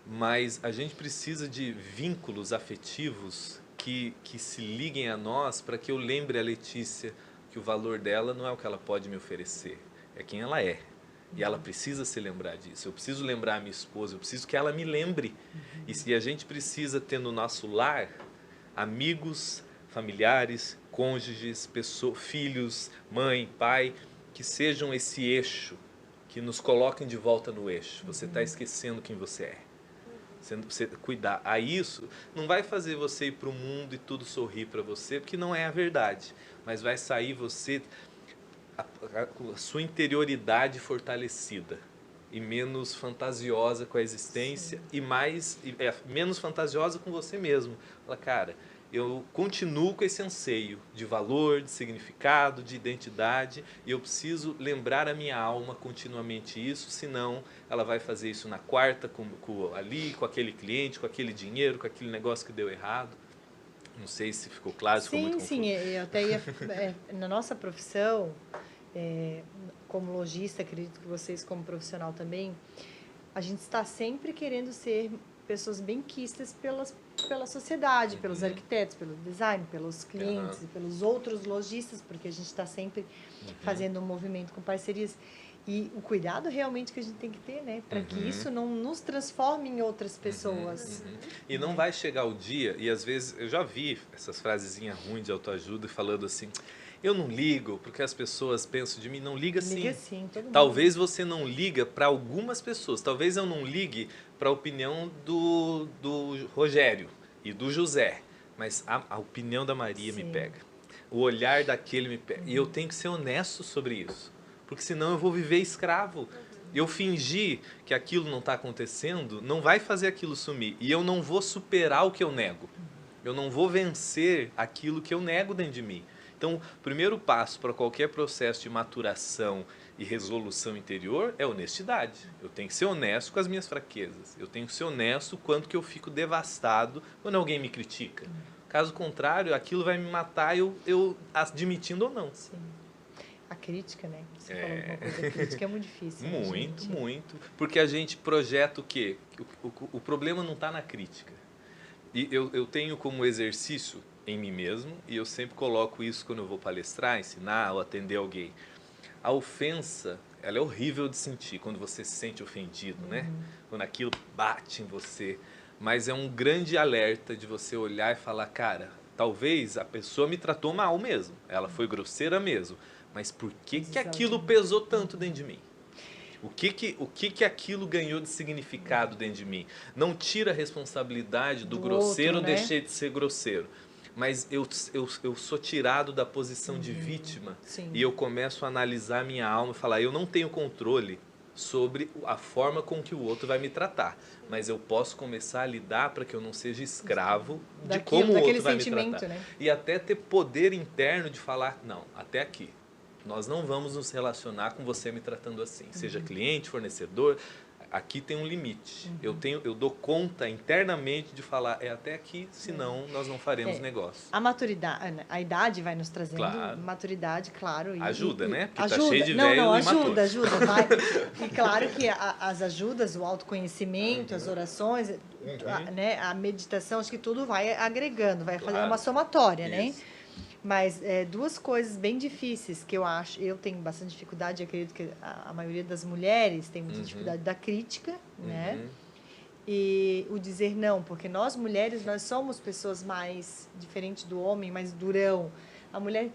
Mas a gente precisa de vínculos afetivos que se liguem a nós para que eu lembre a Letícia que o valor dela não é o que ela pode me oferecer, é quem ela é. E ela precisa se lembrar disso. Eu preciso lembrar a minha esposa, eu preciso que ela me lembre. E a gente precisa ter no nosso lar amigos, familiares, cônjuges, filhos, mãe, pai, que sejam esse eixo, que nos coloquem de volta no eixo. Você está esquecendo quem você é. Você cuidar. Aí isso não vai fazer você ir para o mundo e tudo sorrir para você, porque não é a verdade. Mas vai sair você, a sua interioridade fortalecida e menos fantasiosa com a existência. Sim. E menos fantasiosa com você mesmo. Fala, cara, eu continuo com esse anseio de valor, de significado, de identidade, e eu preciso lembrar a minha alma continuamente isso, senão ela vai fazer isso na quarta, com aquele cliente, com aquele dinheiro, com aquele negócio que deu errado. Não sei se ficou claro, se ficou muito confuso. Sim, eu até ia... na nossa profissão, como lojista, acredito que vocês como profissional também, a gente está sempre querendo ser pessoas benquistas pela sociedade, pelos arquitetos, pelo design, pelos clientes, pelos outros lojistas, porque a gente está sempre fazendo um movimento com parcerias. E o cuidado realmente que a gente tem que ter, né? Para que isso não nos transforme em outras pessoas. E não vai chegar o dia, e às vezes eu já vi essas frasezinhas ruins de autoajuda falando assim, eu não ligo porque as pessoas pensam de mim. Não liga sim. Liga sim, todo mundo. Talvez você não liga para algumas pessoas. Talvez eu não ligue para a opinião do Rogério e do José. Mas a opinião da Maria me pega. O olhar daquele me pega. E eu tenho que ser honesto sobre isso. Porque senão eu vou viver escravo. Eu fingir que aquilo não está acontecendo não vai fazer aquilo sumir. E eu não vou superar o que eu nego. Eu não vou vencer aquilo que eu nego dentro de mim. Então, o primeiro passo para qualquer processo de maturação e resolução interior é honestidade. Eu tenho que ser honesto com as minhas fraquezas. Eu tenho que ser honesto quanto que eu fico devastado quando alguém me critica. Caso contrário, aquilo vai me matar, eu admitindo ou não. Sim. A crítica, né? Você falou alguma coisa, a crítica é muito difícil. Muito, muito. Porque a gente projeta o quê? O problema não está na crítica. E eu tenho como exercício em mim mesmo, e eu sempre coloco isso quando eu vou palestrar, ensinar ou atender alguém. A ofensa, ela é horrível de sentir, quando você se sente ofendido, né? Quando aquilo bate em você. Mas é um grande alerta de você olhar e falar, cara, talvez a pessoa me tratou mal mesmo, ela foi grosseira mesmo, mas por que aquilo pesou tanto dentro de mim? O que aquilo ganhou de significado dentro de mim? Não tira a responsabilidade do grosseiro ou deixei de ser grosseiro. Mas eu sou tirado da posição de vítima. Sim. E eu começo a analisar minha alma e falar, eu não tenho controle sobre a forma com que o outro vai me tratar. Mas eu posso começar a lidar para que eu não seja escravo de como o outro vai me tratar. Né? E até ter poder interno de falar, não, até aqui. Nós não vamos nos relacionar com você me tratando assim. Seja cliente, fornecedor, aqui tem um limite. Eu dou conta internamente de falar, é até aqui, senão nós não faremos negócio. A maturidade, a idade vai nos trazendo maturidade, claro. Ajuda, né? Porque ajuda. Tá cheio de velho não, ajuda. Vai. E claro que as ajudas, o autoconhecimento, as orações, né, a meditação, acho que tudo vai agregando, vai fazer uma somatória, né? Mas duas coisas bem difíceis que eu tenho bastante dificuldade, acredito que a maioria das mulheres tem muita dificuldade da crítica, né? E o dizer não, porque nós mulheres, nós somos pessoas mais diferentes do homem, mais durão. A mulher,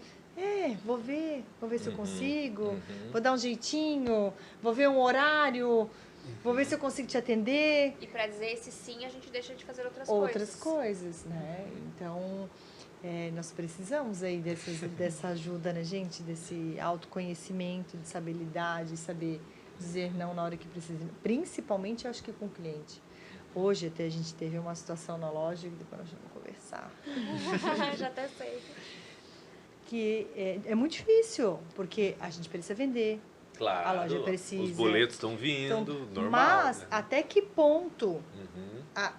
vou ver se eu consigo, vou dar um jeitinho, vou ver um horário, vou ver se eu consigo te atender. E para dizer esse sim, a gente deixa de fazer outras coisas, né? Então... nós precisamos aí dessa ajuda, né, gente? Desse autoconhecimento, de saber lidar, de saber dizer não na hora que precisa. Principalmente, eu acho que com o cliente. Hoje, até a gente teve uma situação na loja, que depois nós vamos conversar. Já até sei. Que é muito difícil, porque a gente precisa vender. Claro, a loja precisa. Os boletos estão vindo, normal. Mas, né? até que ponto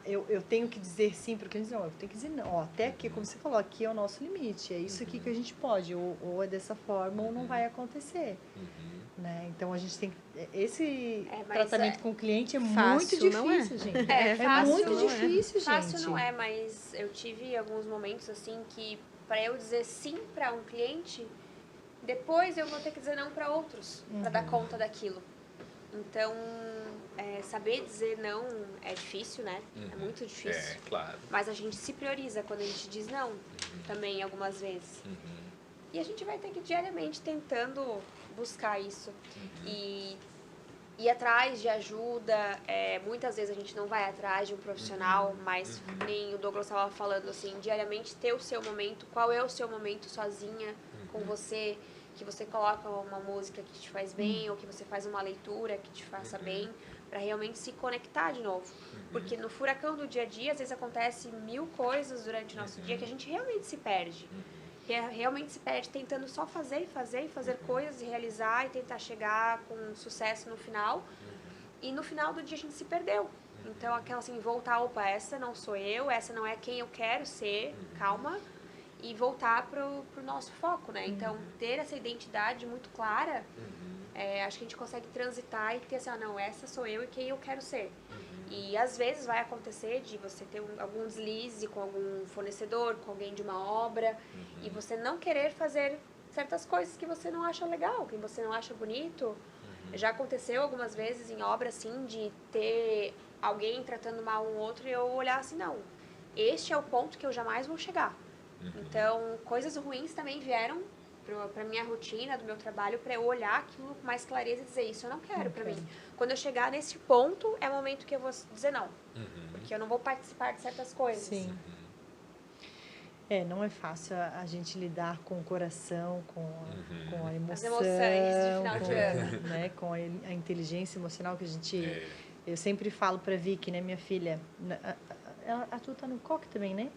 eu tenho que dizer sim para o cliente? Não, eu tenho que dizer não. Até aqui, como você falou, aqui é o nosso limite. É isso aqui que a gente pode. Ou é dessa forma, ou não vai acontecer. Né? Então, a gente tem que... Esse tratamento com o cliente é muito difícil, gente. Fácil, muito difícil, gente. Fácil não é, mas eu tive alguns momentos, assim, que para eu dizer sim para um cliente... Depois eu vou ter que dizer não para outros, para dar conta daquilo. Então, saber dizer não é difícil, né? É muito difícil. Claro. Mas a gente se prioriza quando a gente diz não, também algumas vezes. E a gente vai ter que diariamente tentando buscar isso. E ir atrás de ajuda, muitas vezes a gente não vai atrás de um profissional, mas nem o Douglas estava falando assim, diariamente ter o seu momento, qual é o seu momento sozinha com você, que você coloca uma música que te faz bem, ou que você faz uma leitura que te faça bem, para realmente se conectar de novo. Porque no furacão do dia a dia, às vezes acontece 1000 coisas durante o nosso dia que a gente realmente se perde. Realmente se perde tentando só fazer e fazer e fazer coisas e realizar e tentar chegar com sucesso no final. E no final do dia a gente se perdeu. Então, aquela assim, voltar, opa, essa não sou eu, essa não é quem eu quero ser, calma, e voltar pro nosso foco, né? Então, ter essa identidade muito clara, acho que a gente consegue transitar e ter assim, não, essa sou eu e quem eu quero ser. E às vezes vai acontecer de você ter algum deslize com algum fornecedor, com alguém de uma obra, e você não querer fazer certas coisas que você não acha legal, que você não acha bonito. Já aconteceu algumas vezes em obra, assim, de ter alguém tratando mal um outro e eu olhar assim, não, este é o ponto que eu jamais vou chegar. Então, coisas ruins também vieram para minha rotina, do meu trabalho, para eu olhar aquilo com mais clareza e dizer, isso eu não quero para mim. Quando eu chegar nesse ponto, é o momento que eu vou dizer não. Porque eu não vou participar de certas coisas. Sim. Não é fácil a gente lidar com o coração, com a emoção. As emoções de final de ano. Né, com a inteligência emocional que a gente... Eu sempre falo para Vicky, né, minha filha, a tua tá no COC também, né?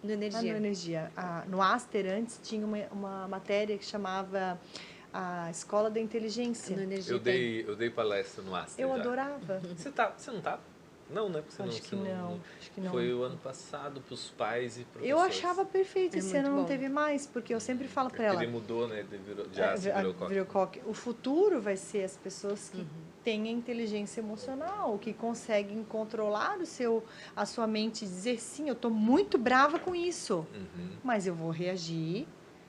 No Energia. No Energia. No Aster, antes, tinha uma matéria que chamava a Escola da Inteligência. No Energia Eu dei palestra no Aster. Eu já. adorava. Você não tá? Não, né? Porque Acho que não. Foi o ano passado para os pais e professores. Eu achava perfeito. Esse ano não bom. teve mais, porque eu sempre falo para ela... Ele mudou, né? Virou COC. O futuro vai ser as pessoas que têm inteligência emocional, que conseguem controlar a sua mente e dizer, sim, eu estou muito brava com isso, mas eu vou reagir,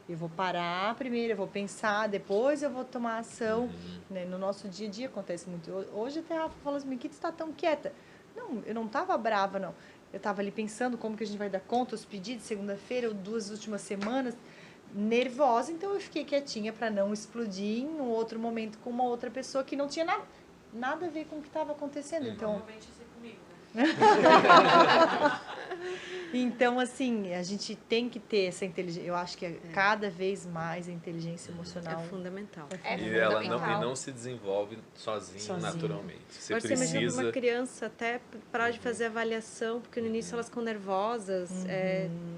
eu vou parar primeiro, eu vou pensar, depois eu vou tomar ação. Né? No nosso dia a dia acontece muito. Hoje até a Rafa falou assim, por que você está tão quieta? Não, eu não estava brava, não. Eu estava ali pensando como que a gente vai dar conta, os pedidos, segunda-feira, ou 2 últimas semanas, nervosa, então eu fiquei quietinha para não explodir em um outro momento com uma outra pessoa que não tinha nada a ver com o que estava acontecendo. Então, normalmente assim comigo, né? Então, assim, a gente tem que ter essa inteligência. Eu acho que cada vez mais a inteligência emocional É fundamental. E ela não se desenvolve sozinha. Naturalmente. Você Pode precisa... ser mesmo uma criança até parar de fazer avaliação, porque no início elas ficam nervosas.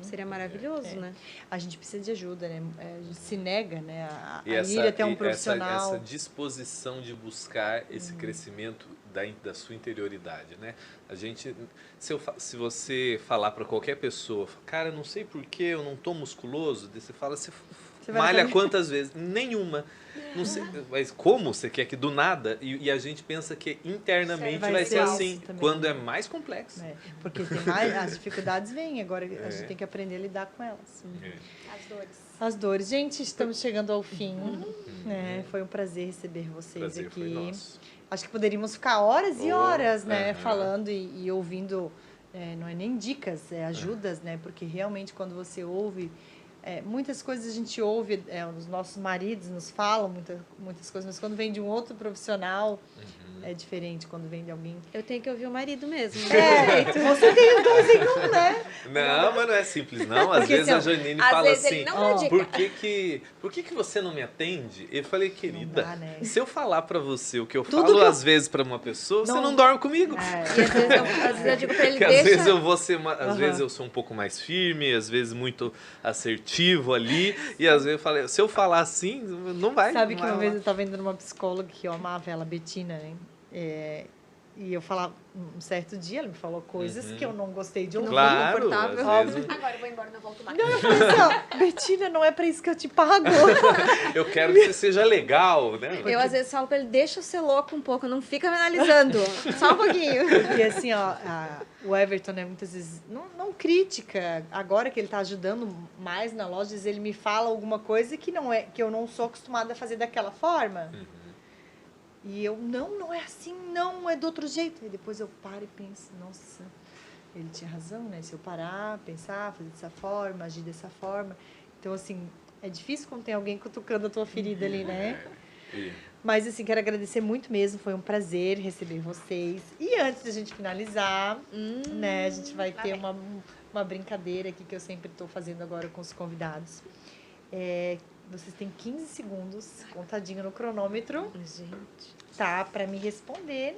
Seria maravilhoso, né? A gente precisa de ajuda, né? A gente se nega, né? A ir até um profissional. Essa disposição de buscar esse crescimento da sua interioridade, né? A gente, se você falar para qualquer pessoa, cara, não sei por que eu não tô musculoso, daí você fala, você malha quantas vezes? Nenhuma. Não sei, mas como você quer que do nada? E a gente pensa que internamente vai ser assim, quando é mais complexo. Porque tem mais, as dificuldades vêm, agora a gente tem que aprender a lidar com elas. As dores. As dores. Gente, estamos chegando ao fim. Foi um prazer receber vocês Prazer aqui. foi nosso. Acho que poderíamos ficar horas e horas, né, falando e ouvindo, não é nem dicas, ajudas, né, porque realmente quando você ouve, muitas coisas a gente ouve, os nossos maridos nos falam muitas coisas, mas quando vem de um outro profissional, é diferente quando vem de alguém. Eu tenho que ouvir o marido mesmo. Você tem os 2 em 1, né? Não, mas não é simples, não. Às vezes a Janine fala assim, por que você não me atende? Eu falei, querida, dá, né? se eu falar pra você o que eu falo às vezes pra uma pessoa, você não dorme comigo. E às vezes eu digo pra ele, Porque deixa... às vezes eu vou ser, às vezes eu sou um pouco mais firme, às vezes muito assertivo ali, e às vezes eu falei, se eu falar assim, não vai. Sabe que uma vez eu estava indo numa psicóloga que eu amava ela, Betina, né? E eu falava, um certo dia, ela me falou coisas que eu não gostei de ouvir. Claro, confortável. Agora eu vou embora, não volto mais. Não, eu falei assim, ó, Betina, não é pra isso que eu te pago. Eu quero que você seja legal, né? Eu às vezes falo pra ele, deixa eu ser louco um pouco, não fica me analisando, só um pouquinho. Porque assim, ó, o Everton, né, muitas vezes, não crítica, agora que ele tá ajudando mais na loja, às vezes ele me fala alguma coisa que eu não sou acostumada a fazer daquela forma. E eu, não é assim, não, é do outro jeito. E depois eu paro e penso, nossa, ele tinha razão, né? Se eu parar, pensar, fazer dessa forma, agir dessa forma. Então, assim, é difícil quando tem alguém cutucando a tua ferida ali, né? Mas, assim, quero agradecer muito mesmo. Foi um prazer receber vocês. E antes da gente finalizar, né? A gente vai ter uma brincadeira aqui que eu sempre estou fazendo agora com os convidados. Vocês têm 15 segundos, contadinho no cronômetro, Gente. tá? Para me responder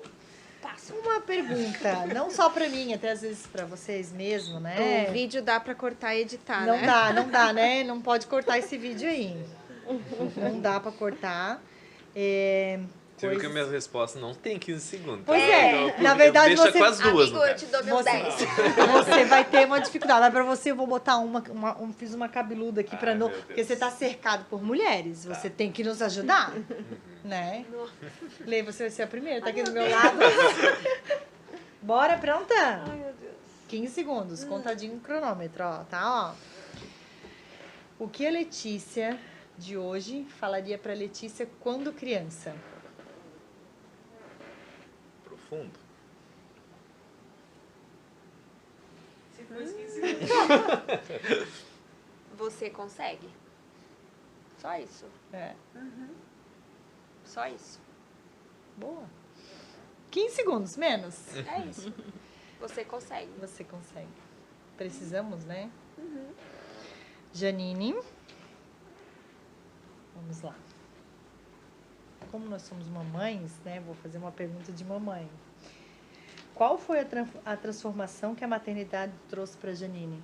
uma pergunta. Não só para mim, até às vezes para vocês mesmo, né? O vídeo dá para cortar e editar, Não né? dá, não dá, né? Não pode cortar esse vídeo aí. Não dá para cortar. Você viu que a minha resposta não tem 15 segundos. Pois tá? é, Então, na verdade deixa você... com as duas, Amigo, no eu caso. te dou meus 10. Você vai ter uma dificuldade. Mas pra você eu vou botar fiz uma cabeluda aqui pra Ai, não. meu Deus. Porque você tá cercado por mulheres. Você tem que nos ajudar. Né? Lê, você vai ser a primeira, tá aqui do meu lado. Bora, pronta? Ai, meu Deus. 15 segundos, contadinho no cronômetro, ó, tá? Ó. O que a Letícia de hoje falaria pra Letícia quando criança? Profundo. Você consegue? Só isso. Só isso. Boa. 15 segundos, menos. É isso. Você consegue. Você consegue. Precisamos, né? Janine. Vamos lá. Como nós somos mamães, né? Vou fazer uma pergunta de mamãe. Qual foi a transformação que a maternidade trouxe para Janine?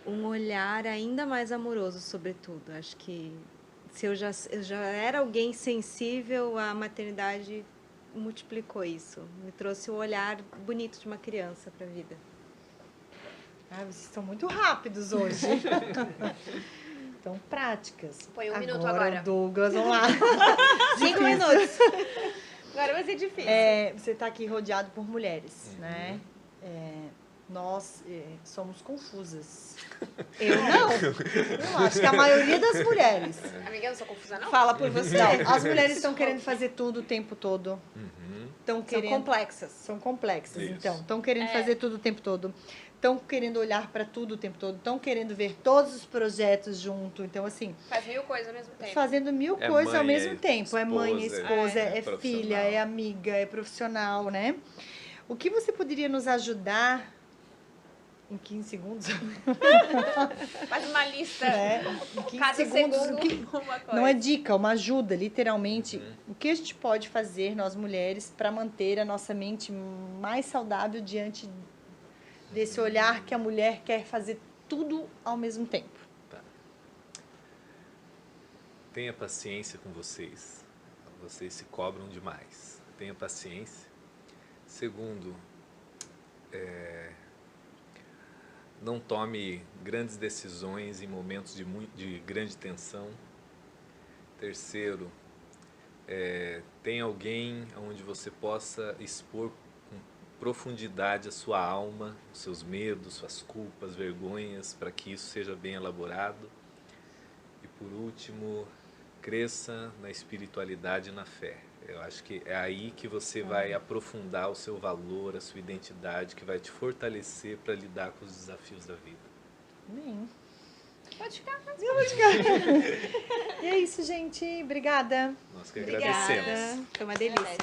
Um olhar ainda mais amoroso, sobretudo. Acho que se eu já era alguém sensível, a maternidade multiplicou isso. Me trouxe o olhar bonito de uma criança para a vida. Ah, vocês estão muito rápidos hoje. Estão práticas. Põe 1 minuto agora. Douglas, vamos lá. 5 minutos. Agora vai ser difícil. Você está aqui rodeado por mulheres, né? Nós somos confusas. Eu não. Eu acho que a maioria das mulheres. Amiga, eu não sou confusa, não? Fala por você. Não, as mulheres estão querendo fazer tudo o tempo todo. Estão São querendo. complexas. São complexas, Isso. então. Estão querendo fazer tudo o tempo todo. Estão querendo olhar para tudo o tempo todo. Estão querendo ver todos os projetos junto. Então, assim, Faz 1000 coisas ao mesmo tempo. fazendo mil É coisas ao mãe, mesmo é tempo. É mãe, é esposa, esposa, é é profissional. filha, é amiga, é profissional, né? O que você poderia nos ajudar em 15 segundos? Faz uma lista. Em 15 Cada segundos. segundo O que... uma coisa. Não é dica, uma ajuda, literalmente. O que a gente pode fazer, nós mulheres, para manter a nossa mente mais saudável diante desse olhar que a mulher quer fazer tudo ao mesmo tempo? Tenha paciência com vocês. Vocês se cobram demais. Tenha paciência. Segundo, não tome grandes decisões em momentos de grande tensão. Terceiro, tenha alguém onde você possa expor com profundidade a sua alma, os seus medos, suas culpas, vergonhas, para que isso seja bem elaborado. E por último, cresça na espiritualidade e na fé. Eu acho que é aí que você vai aprofundar o seu valor, a sua identidade, que vai te fortalecer para lidar com os desafios da vida. Bem. Pode ficar. E é isso, gente. Obrigada. Nós que Obrigada. agradecemos. Foi uma delícia.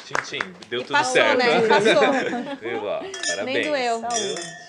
Tchim, tchim, deu tudo passou, certo. né? Passou. Viu, ó? Parabéns. Nem doeu. Saúde.